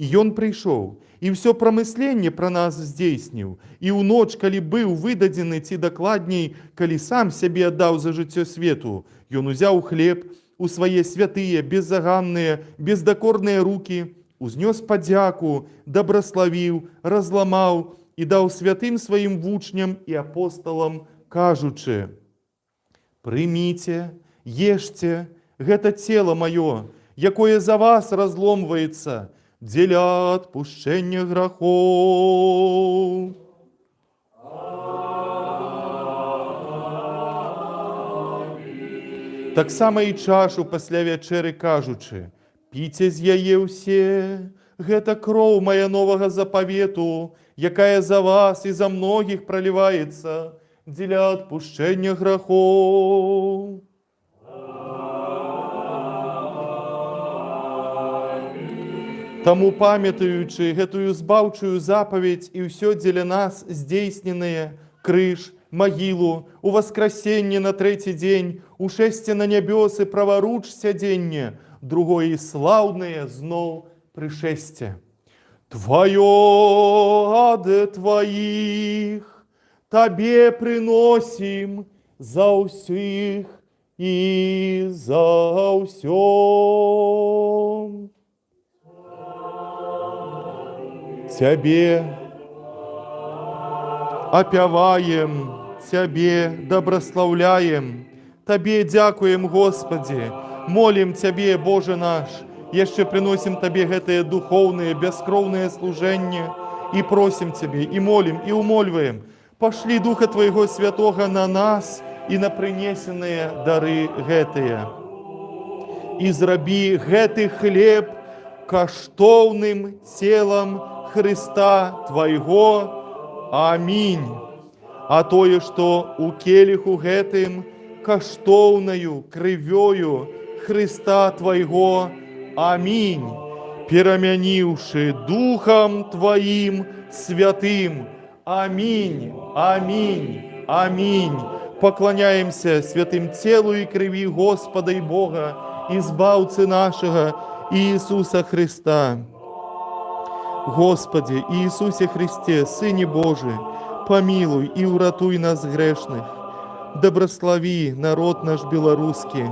І ён прыйшоў, і ўсё прамысленне пра нас здзейсніў, і ў ноч, калі быў выдадзены, ці дакладней, калі сам сябе аддаў за жыццё свету, ён узяў хлеб у свае святыя, беззаганныя, бездакорныя рукі, узнёс падзяку, дабраславіў, разламаў і даў святым сваім вучням і апосталам, кажучы: «Прыміце, ешце, гэта цела маё, якое за вас разломваецца, дзеля адпушчэння грахоў». Таксама і чашу пасля вячэры кажучы: «Піце з яе ўсе, гэта кроў мая новага запавету, якая за вас і за многіх праліваецца дзеля адпушчэння грахоў». Таму, памятаючы гэтую збаўчую запаведь і ўсё дзеля нас здзейсненае, крыж, магілу, уваскрасенне на трэці дзень, ушэсце на нябёсы, праваруч сядзенне, другое і слаўнае зноў прышэсце. Твоё аде твоих, табе прыносім за ўсіх і за ўсё. Цябе апяваем, Цябе добраслаўляем, Табе дзякуем, Господи, молім Цябе, Боже наш, яшчэ прыносім Табе гэтае духоўнае, бяскроўнае служэнне і просім Цябе, і молім, і умольваем: пашлі Духа Твайго Святога на нас і на прынесеныя дары гэтыя. І зрабі гэты хлеб каштоўным целам Христа Твайго. Амінь. А тое, што у келіху гэтым каштоўнаю крывёю Христа Твайго. Амінь. Перамяніўшы Духам Тваім Святым. Амінь. Амінь. Амінь. Пакланяемся святым целу і крыві Господа і Бога і збаўцы нашага Иисуса Христа. Господи Иисусе Христе, Сыне Божий, помилуй и уратуй нас грешных, доброслови народ наш белорусский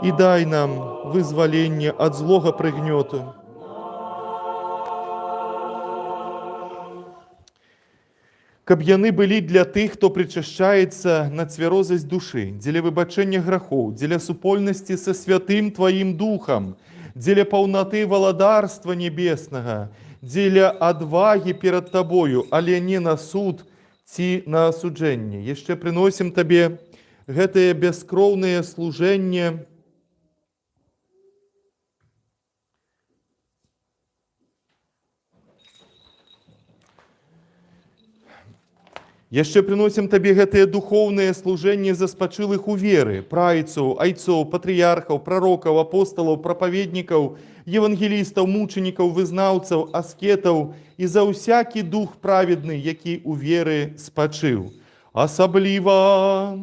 и дай нам вызволение от злого пригнету. Каб яны былі для тых, хто причащаецца на цвярозасць душы, дзеля выбачэння грахоў, дзеля супольнасці са святым Тваім Духам, дзеля паўнаты валадарства небеснага, дзеля адвагі перад Табою, але не на суд ці на асуджэнне. Яшчэ прыносім Табе гэтае бяскроўнае служэнне Яшчэ прыносім Табе гэтае духоўнае служэнне заспачылых у веры, прайцаў, айцоў, патрыярхаў, прарокаў, апосталаў, прапаведнікаў, евангелістаў, мучанікаў, вызнаўцаў, аскетаў і за ўсякі дух праведны, які ў веры спачыў. Асабліва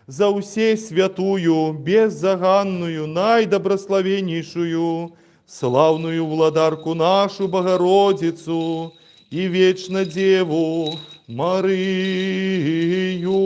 за ўсе святую, беззаганную, найдабраславеннейшую, слаўную владарку нашу Богородицу і вечна Деву Марию.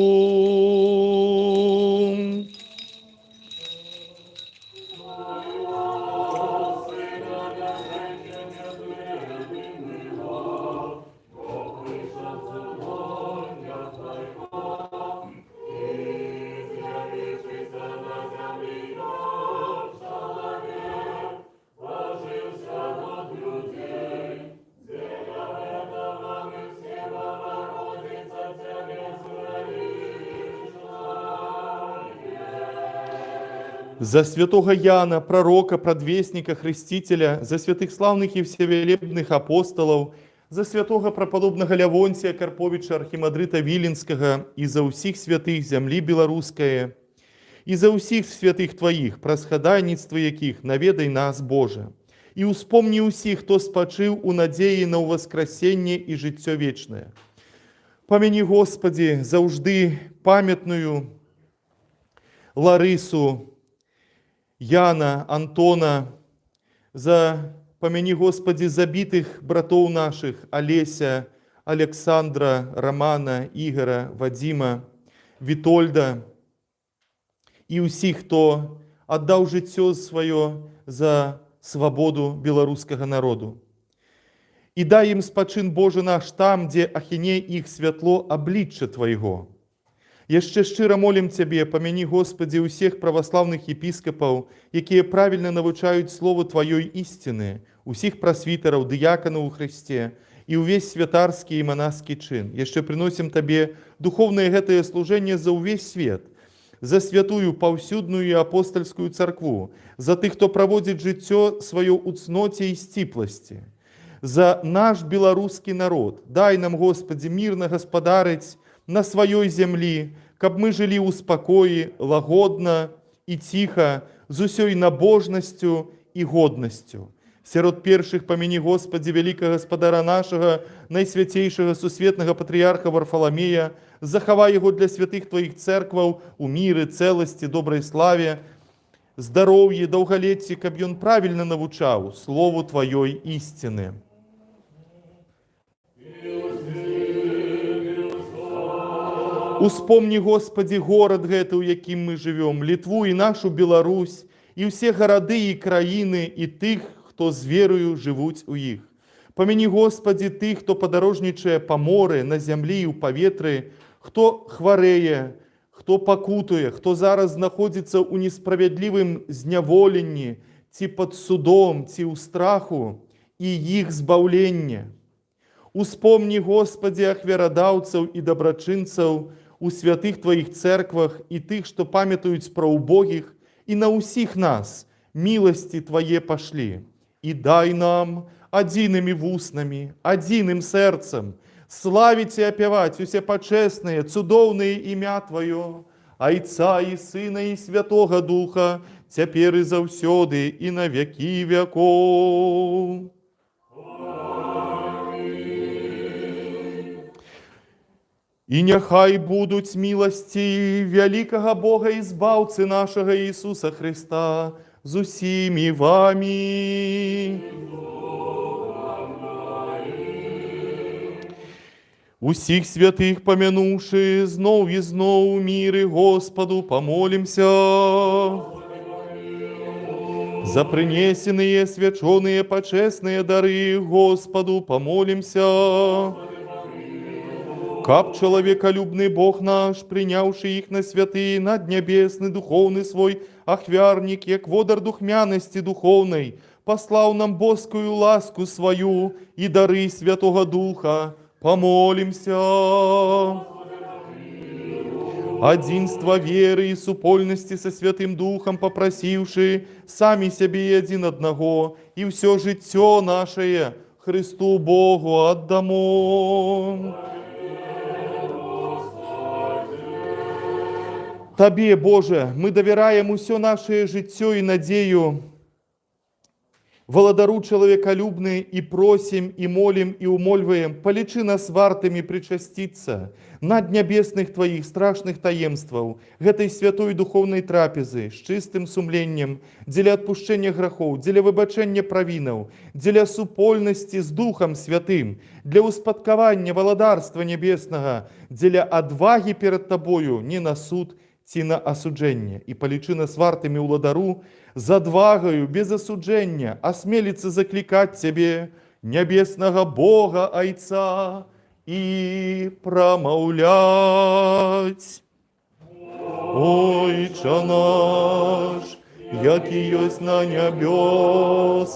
З'явившися на землі, за святого Яна, пророка, предвестника, хрестителя, за святых славных и всевелебных апостолов, за святого преподобного Лявонтия Карповича, архимандрита Виленского, и за усіх святых земли белорусская, и за усіх святых Твоих, просходайництва яких наведай нас, Боже, и успомни усіх, хто спочив у надеї на воскресення і життя вечное. Помяни, Господи, завжди пам'ятную Ларису, Яна, Антона, помяни, Господи, забитых братов наших, Олеся, Александра, Романа, Игора, Вадима, Витольда, и усіх, хто отдал життя свое за свободу белорусского народу. И дай им спочин, Боже наш, там, где ахине их светло обличчя Твоего. Яще щиро молим Тебе, помяни, Господи, усіх православных епископов, які правильно навчають Слово Твоей истины, усіх просвитеров, диаконов у Христе, и увесь святарский и монашский чин. Яще приносим Тебе духовное гэтое служение за увесь свет, за святую, повсюдную и апостольскую церкву, за тых, хто проводит життя свое у цноте и стиплости, за наш белорусский народ. Дай нам, Господи, мирно господарить на своей землі, каб мы жили у спокої, лагодно и тихо, з усей набожностью и годностью. Сярод перших помяни, Господи, великого Господара нашего, найсвятейшего сусветного патриарха Варфоломея, захавай его для святых Твоих церкваў у мире, целости, доброй славе, здоровье, долголетие, каб он правильно навучал Слову Твоей истины. Успомни, Господи, город гэты, у яким мы живем, Литву и нашу Беларусь, и все городы и краины, и тых, хто з верою живуть у їх. Помяни, Господи, тих, хто подорожничає по морі, на землі і у повітрі, хто хвореє, хто покутує, хто зараз знаходиться у несправедливому зневоленні, ці під судом, ці у страху, і їх збавлення. Успомни, Господи, ахверодавцев и доброчинцев у святых Твоих церквах и тых, что памятуют про убогих, и на усіх нас милости Твоє пошли. И дай нам одинными вуснами, одним сердцем славить и опевать все почестное, цудовное имя Твое, Отца и Сына и Святого Духа, теперь и завсёды, и на веки веков. И нехай будуть милости великого Бога и Избавцы нашего Иисуса Христа з усіми вами. Усіх святых помянувши, знов и знов мири Господу помолимся. За принесенные, свяченые, почестные дары Господу помолимся. Каб человеколюбный Бог наш, принявший их на святые, наднебесный, духовный свой ахвярник, як водар духмяности духовной, послал нам боскую ласку свою и дары Святого Духа, помолимся. Одинство веры и супольности со Святым Духом попросивши сами себе и один одного, и все життя наше Христу Богу отдамо. Тебе, Боже, мы доверяем усё наше життя и надею, володару человеколюбный, и просим, и молим, и умольваем, полечи нас вартами причаститься над небесных Твоих страшных таемствов, гэтай святой духовной трапезы, с чистым сумлением, дзеля отпущения грехов, дзеля выбачения провинов, дзеля супольности с Духом Святым, для успадкования володарства небесного, дзеля отваги перед Тобою не на суд, ці на осудження, і полічи нас вартими у владару, з отвагою, без осудження, осмелиться закликать Тебе, небесного Бога Отца, и промовлять. Ойче наш, який єсть на небесах,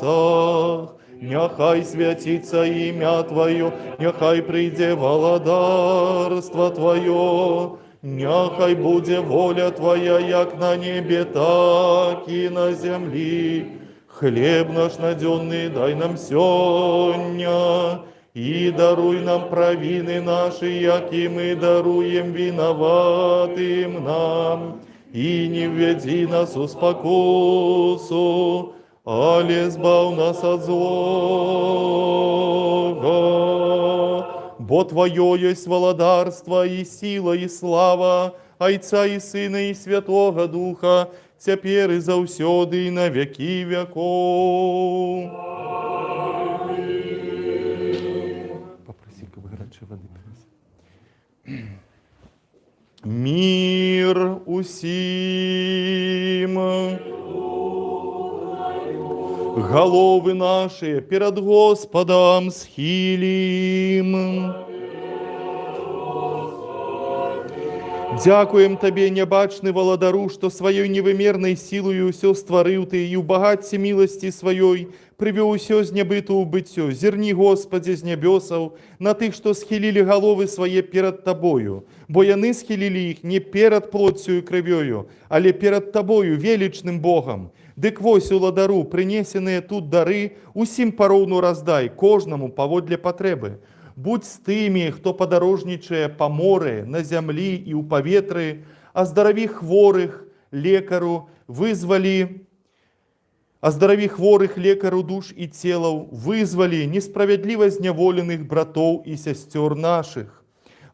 нехай святится имя Твое, нехай прийде владарство Твое, Няхай буде воля Твоя, як на небе, так и на землі. Хлеб наш наденный дай нам сегодня, и даруй нам провины наши, як и мы даруем виноватым нам. И не введи нас в спокусу, але избав нас от злого. Бо Твое есть володарство и сила и слава, Отца и Сына и Святого Духа, теперь и заусёды и на веки веков. Попроси-ка горячей воды принеси. Мир усім. Головы наши перед Господом схилим. Дякуем Тебе, небачный володару, что своей невымерной силою все створил Ты, и в богатстве милости своей привел все с небыту в бытие. Зерни, Господи, с небесов на тых, что схилили головы свои перед Тобою, бо яны схилили их не перед плотью и кровью, але перед Тобою, величным Богом. Дык вось уладару, принесенные тут дары, усім поровну раздай, кожному поводле потребы. Будь з тими, хто подорожничає по морі, на землі і у повітрі, оздорові хворих лекару, лекару душ і тілов, визвали несправедливо зневолених братов і сестер наших.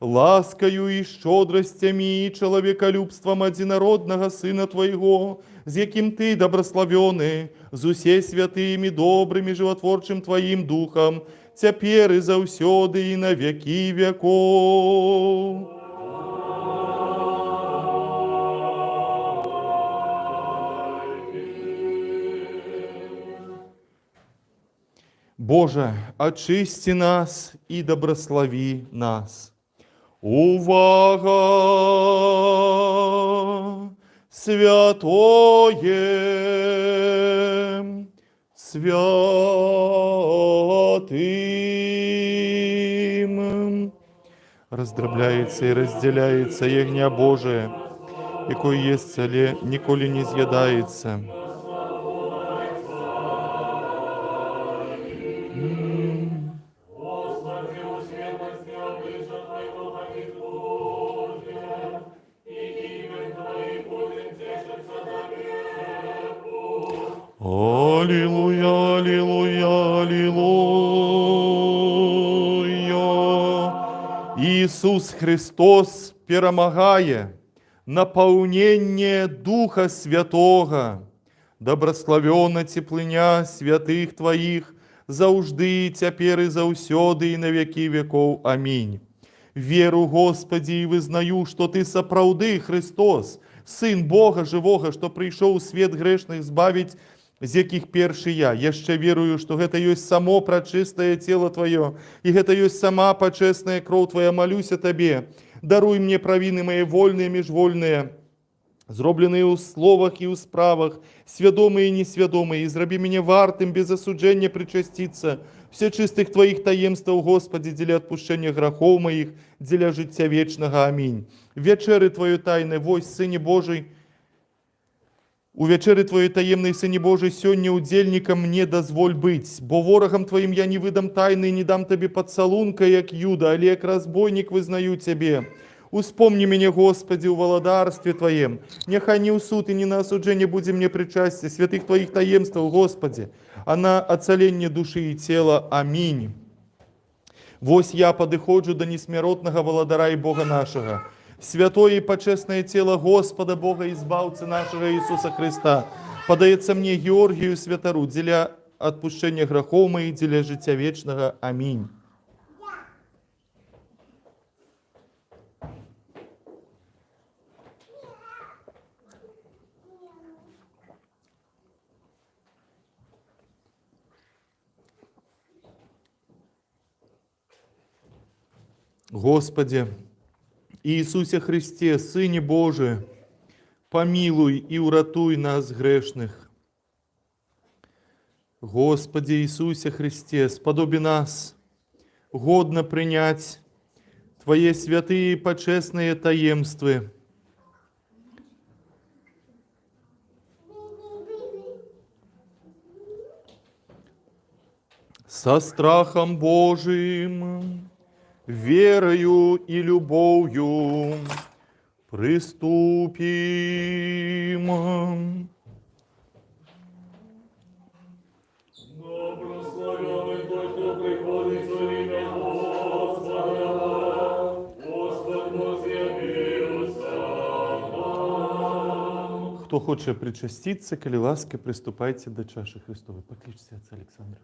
Ласкою і щодростями і человеколюбством одинородного Сына Твоего, з яким Ты добрословенный, з усей святыми, добрым и животворчим Твоим Духом, теперь и заусёды и на веки веков. Боже, очисти нас и доброслови нас. Увага! Святое! Святым! Раздробляется и разделяется ягня Божие, якое есть, але николи не съедается. Аллилуйя, аллилуйя, аллилуйя. Иисус Христос перемагає наполнение Духа Святого. Добрословенна теплыня святых Твоих, заужды, теперь и заусёды, и на веки веков. Аминь. Веру, Господи, и вызнаю, что Ты сапраўды Христос, Сын Бога живого, что пришел в свет грешных збавить, з яких перший я. Я ще верую, что это есть само пречистое тело Твое, и это есть сама почестная кровь Твоя. Молюся Тебе, даруй мне провины мои вольные и межвольные, зробленные у словах и у справах, свядомые и несвядомые, и зроби меня вартым без осуджения причаститься все чистых Твоих таемств, Господи, для отпущения грехов моих, для життя вечного. Аминь. Вечери Твою тайны, вось, Сыне Божий, у вечери Твоей таємної, Сині Божий, сьогодні удельником мне дозволь быть, бо ворогам Твоим я не выдам тайны, не дам Тебе поцелунка, як Юда, але як разбойник вызнаю Тебе. Успомни меня, Господи, у володарстве Твоем, нехай не у суд и не на осуджение будем мне причастие святых Твоих таемств, Господи, а на оцеление души и тела. Аминь. Вось я подыходжу до несмиротного володара и Бога нашего, святое и почестное тело Господа Бога, избавца нашего Иисуса Христа, подается мне Георгию Святору, для отпущения грехов моих, для життя вечного. Аминь. Господи, Иисусе Христе, Сыне Божий, помилуй и уратуй нас грешных. Господи Иисусе Христе, сподоби нас годно принять Твои святые и почестные таемства. Со страхом Божиим, верою и любовью приступим. Благословенный тот, кто приходит во имя Господа. Господь возъявился нам. Кто хочет причаститься, коли ласки, приступайте до чаши Христовой. Покличьте отца Александра.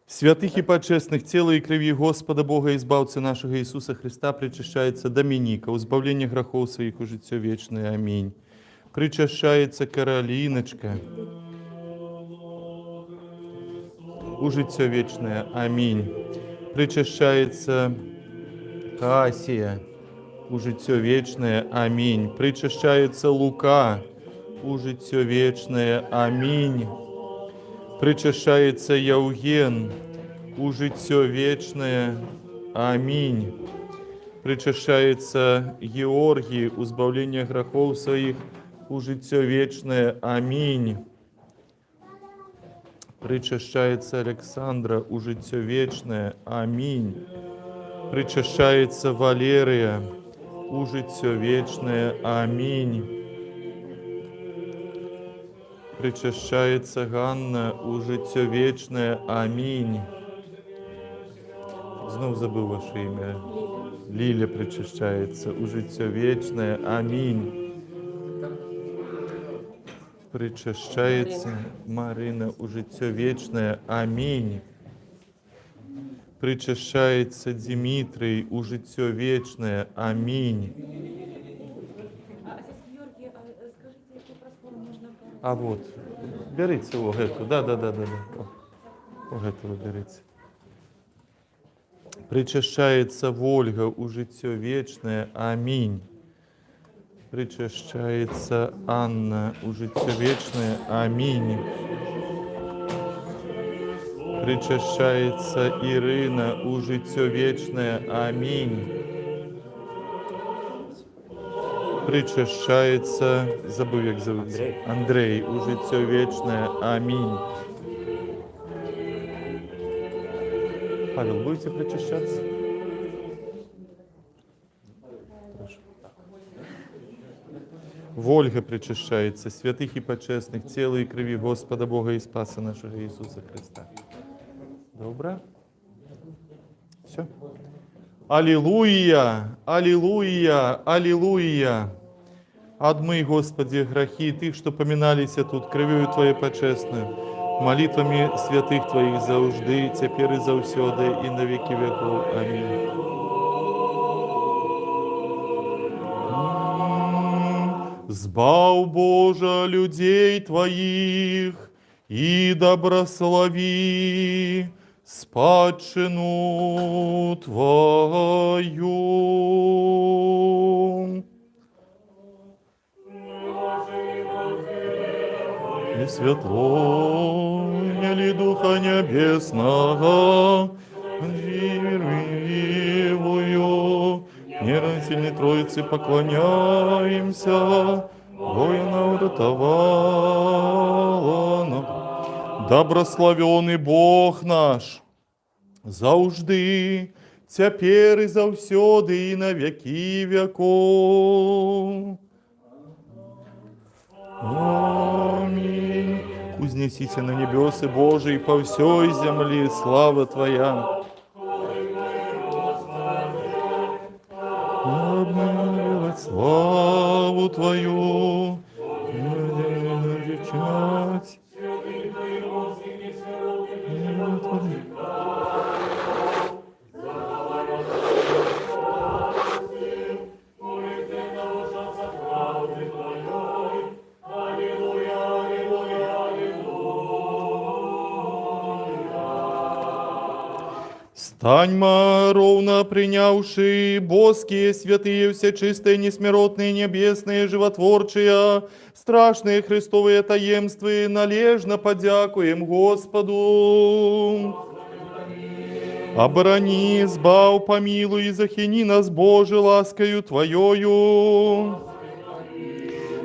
Святых и почестных тела и крови Господа Бога, избавцы нашего Иисуса Христа, причащается Доминика, у избавления грехов своих уже все вечное. Аминь. Причащается Каролиночка, уже все вечное. Аминь. Причащается Кассия, уже все вечное. Аминь. Причащается Лука, уже все вечное. Аминь. Причащается Яуген, уже все вечное. Аминь. Причащается Георгий, у избавления грехов своих, уже все вечное. Аминь. Причащается Александра, уже все вечное. Аминь. Причащается Валерия, уже все вечное. Аминь. Причащается Ганна, уже все вечное. Аминь. Знов забыл ваше имя. Лиля причащается, уже все вечное. Аминь. Причащается Марина, уже все вечное. Аминь. Причащается Дмитрий, уже все вечное. Аминь. А вот, берите о эту, да. О этого берите. Причащается Вольга, уже все вечное. Аминь. Причащается Анна, уже все вечное. Аминь. Причащается Ирина, уже все вечное. Аминь. Причащается, забыл, как зовут. Андрей, уже все вечное. Аминь. Павел, будете причащаться? Хорошо. Вольга причащается, святых и почестных, тела и крови Господа Бога и Спаса нашего Иисуса Христа. Добро? Все? Аллилуйя! Аллилуйя! Аллилуйя! Отмый, Господи, грехи тых, что поминались тут, кровью Твоей почестную, молитвами святых Твоих заужды, теперь и заусёды, и на веки веков. Аминь. Збав, Боже, людей Твоих, и доброслови спадщину Твою. И светлое ли Духа Небесного, верую, нерасильной Троице поклоняемся, воина уратовала нам. Добрословенный Бог наш, заужды, теперь и завсёды, и на веки веков. Аминь. Узнесися на небесы Божии по всей земле, слава Твоя. Обновилась славу Твою, величать. Станьма, ровно принявши боские, святые, все чистые, несмиротные, небесные, животворчие, страшные Христовые таемства, належно подякуем Господу. Оборони, избав, помилуй, и захини нас, Боже, ласкою Твоею.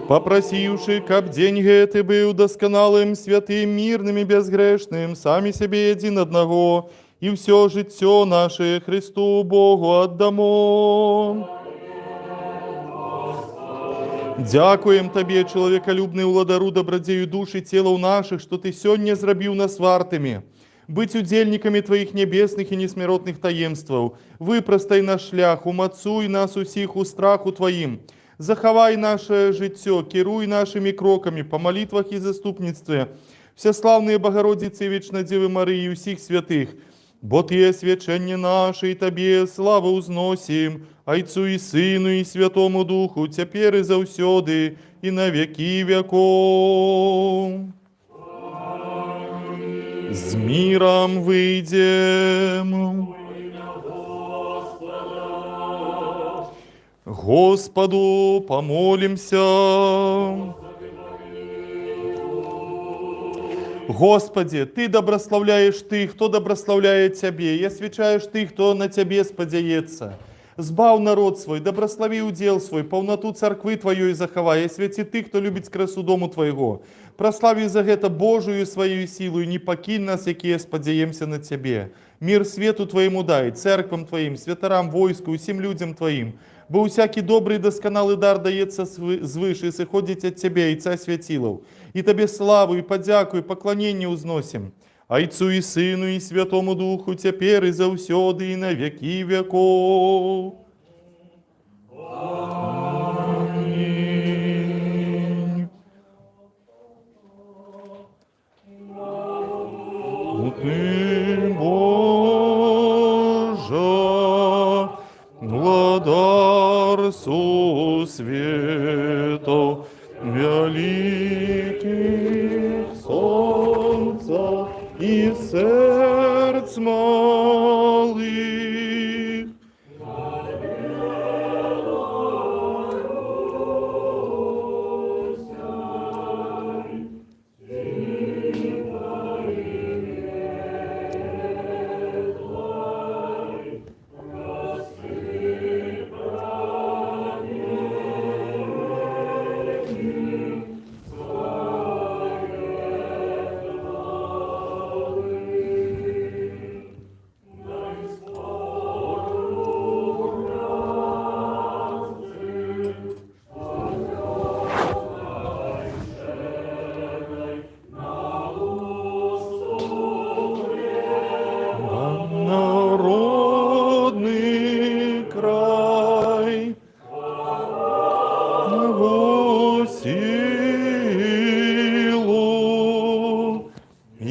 Попросивши, каб день гэты был досконалым, святым, мирным и безгрешным, сами себе един одного, и все житье наше Христу Богу отдамо. Дякуем Тебе, человеколюбный владару, добродею душ и тела наших, что Ты сегодня зробил нас вартыми, быть удельниками Твоих небесных и несмиротных таемствов. Выпростай наш шлях, умацуй нас усіх у страху Твоим. Заховай наше життя, керуй нашими кроками по молитвах и заступництве. Всеславные Богородицы и Вечнодевы Марии и всех святых, бо Ты свячение наше, и Тебе славу узносим, Отцу и Сыну и Святому Духу, теперь и завсёды, и на веки веков. С миром выйдем. Господу помолимся. Господи, Ты добрословляешь тых, кто добрословляет Тебе, и освячаешь тых, кто на Тебе сподяется. Збав народ свой, доброслови удел свой, полноту церкви Твоей заховай, и святи тых, кто любит красу дому Твоего. Прослави за это Божию свою силу, и не покинь нас, якие сподяемся на Тебе. Мир свету Твоему дай, церквам Твоим, святарам, войску, всем людям Твоим. Бо всякий добрый досконалый дар дається звыше, и сыходит от Тебя, Отца святилов. И Тебе славу, и подяку, и поклонение узносим. Отцу и Сыну, и Святому Духу, теперь и завсёды, и на веки веков. Аминь. Ты, Боже, владарцу светов, великих солнца и сердц малых. Народный край, его силу и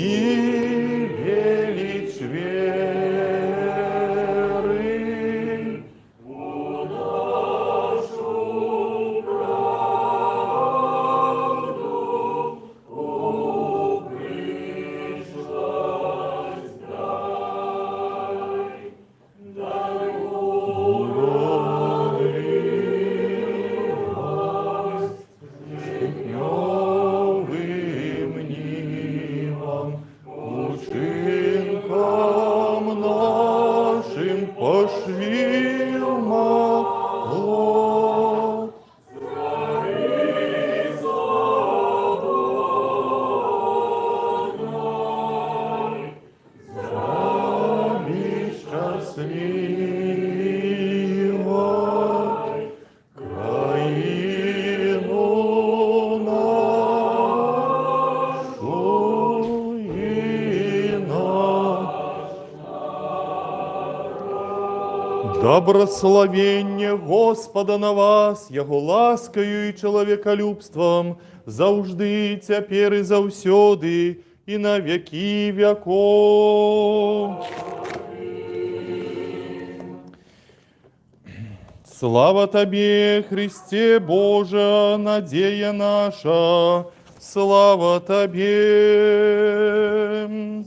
величь веры. Новым нивам, учинкам нашим пошли могло. Сами счастливо краину нашу и добрословение Господа на вас, Его ласкою и человеколюбством, завжди, теперь и завсёды, и на веки веков. Слава Тебе, Христе Боже, надея наша, слава Тебе.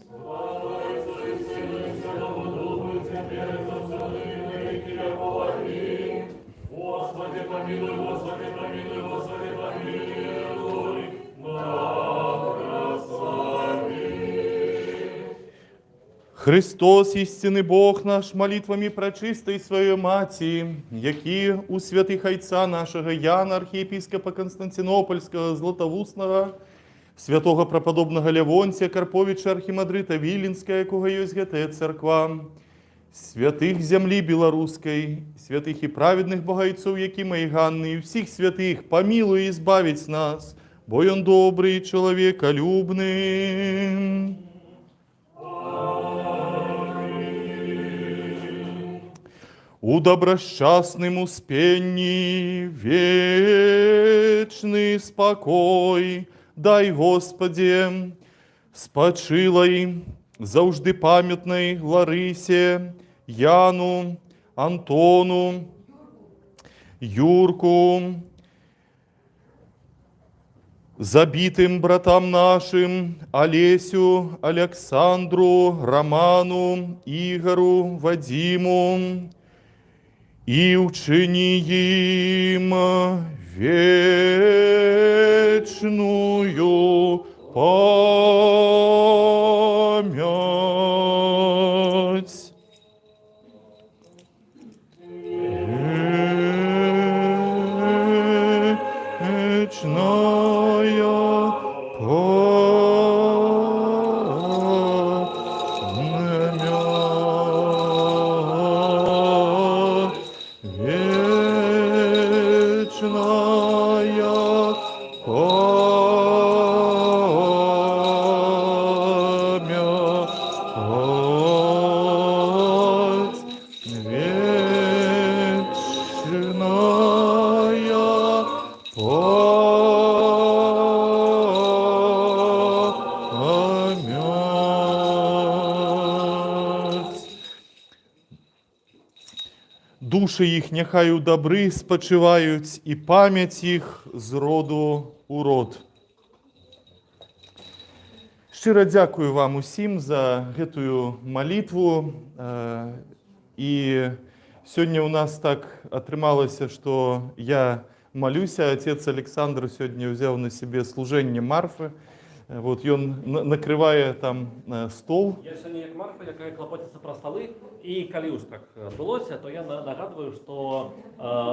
Слава Отцу и Сыну и Святому Духу, Господи, помилуй, Господи, помилуй, Господи, помилуй, благослови. Христос, істинний Бог наш, молитвами пречистої своєї Маті, які у святих Отця нашого Яна, архієпископа Константинопольського, Златоустного, святого преподобного Левонтія Карповича, архімандрита Віленського, якого є гете церква, святих землі білоруської, святих і праведних богайців, які мої Ганни, і всіх святих помилуй і збавить нас, бо он добрий, чоловіколюбний. У доброщасным успении вечный спокой дай, Господи, спочилой завжди пам'ятной Ларисе, Яну, Антону, Юрку, забитым братам нашим Олесю, Александру, Роману, Игору, Вадиму, и учини им вечную память. Вечная память. Вечная память, вечная память. Душі їх нехай у добри спочивають, і пам'ять їх з роду у род. Щиро дякую вам усім за гэтую молитву. І сьогодні у нас так атрымалася, що я молюся. Отець Олександр сьогодні взяв на себе служення Марфи. Вот, ён накрывае там стол. Я сьогодні як Марфа, яка клопотиться про столи, і коли уж так відбулося, то я нагадую, що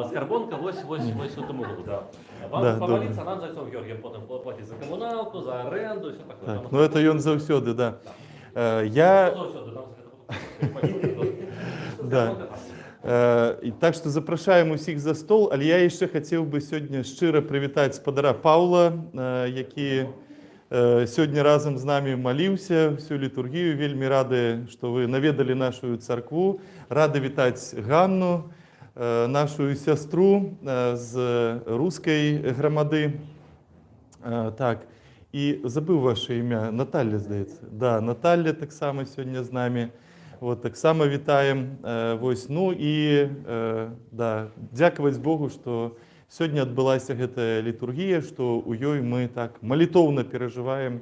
скарбонка ось у тому углу. Да. Вам Да, помолиться, нам за цього Георгія потім платить за комуналку, за оренду і все таке. Так, ну это ён заўсёды, да. Я... Да. І так што запрашаем усіх за стол, але я яшчэ хацеў бы сёння шчыра прывітаць спадара Паўла, які сёння разам з намі маліўся всю літургію. Вельмі рады, што вы наведалі нашу царкву. Рады вітаць Ганну, нашу сястру з рускай грамады. Так, і забыў ваше імя, Наталья, здаецца. Да, Наталья таксама сёння з намі. Вот, таксама вітаем. Вось, ну і да, дзякаваць Богу, што сёння адбылася гэтая літургія, што ў ёй мы так малітоўна перажываем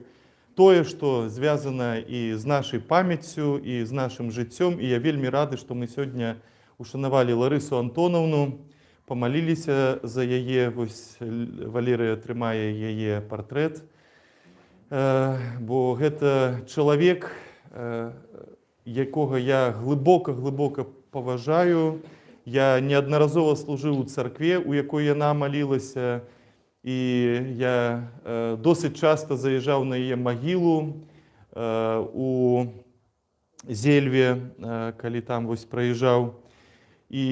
тое, што звязана і з нашай памяццю, і з нашым жыццём. І я вельмі рады, што мы сёння ушанавалі Ларысу Антонаўну, памаліліся за яе. Вось Валерыя трымае яе партрэт. Бо гэта чалавек, якога я глыбока паважаю. Я неаднаразова служыў у царкве, у якой яна малілася, і я досыць часта заязджаў на яе магілу у Зельве, калі там вось праязджаў. І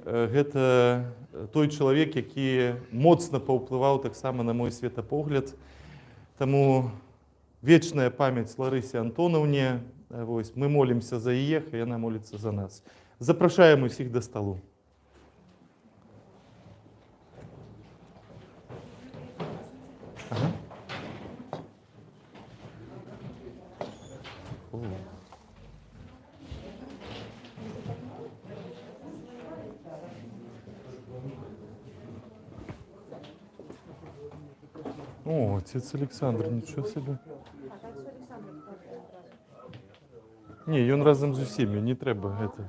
гэта той чалавек, які моцна паўплываў таксама на мой светапогляд. Таму вечная памяць Ларысе Антонаўне. Вось, мы молімся за яе, і яна моліцца за нас. Запрашаем усіх да столу. Ага. О, отец Александр, ничего себе. Ні, він разом з усіма, не треба. Это.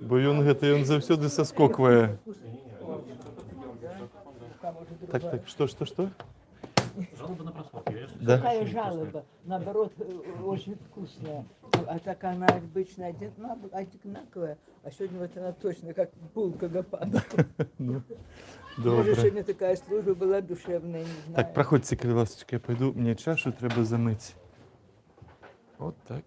Бо він завсюди соскокує. Так, что? Жалоба на просмотр. Я Да. Какая жалоба? Наоборот, очень вкусная. А так она обычно одинаковая, а сегодня вот она точно как булка гопада. Ну, Может, добре. сегодня такая служба была душевная, не знаю. Так, проходьте, криласочка, я пойду. Мені чашу треба замити. От так.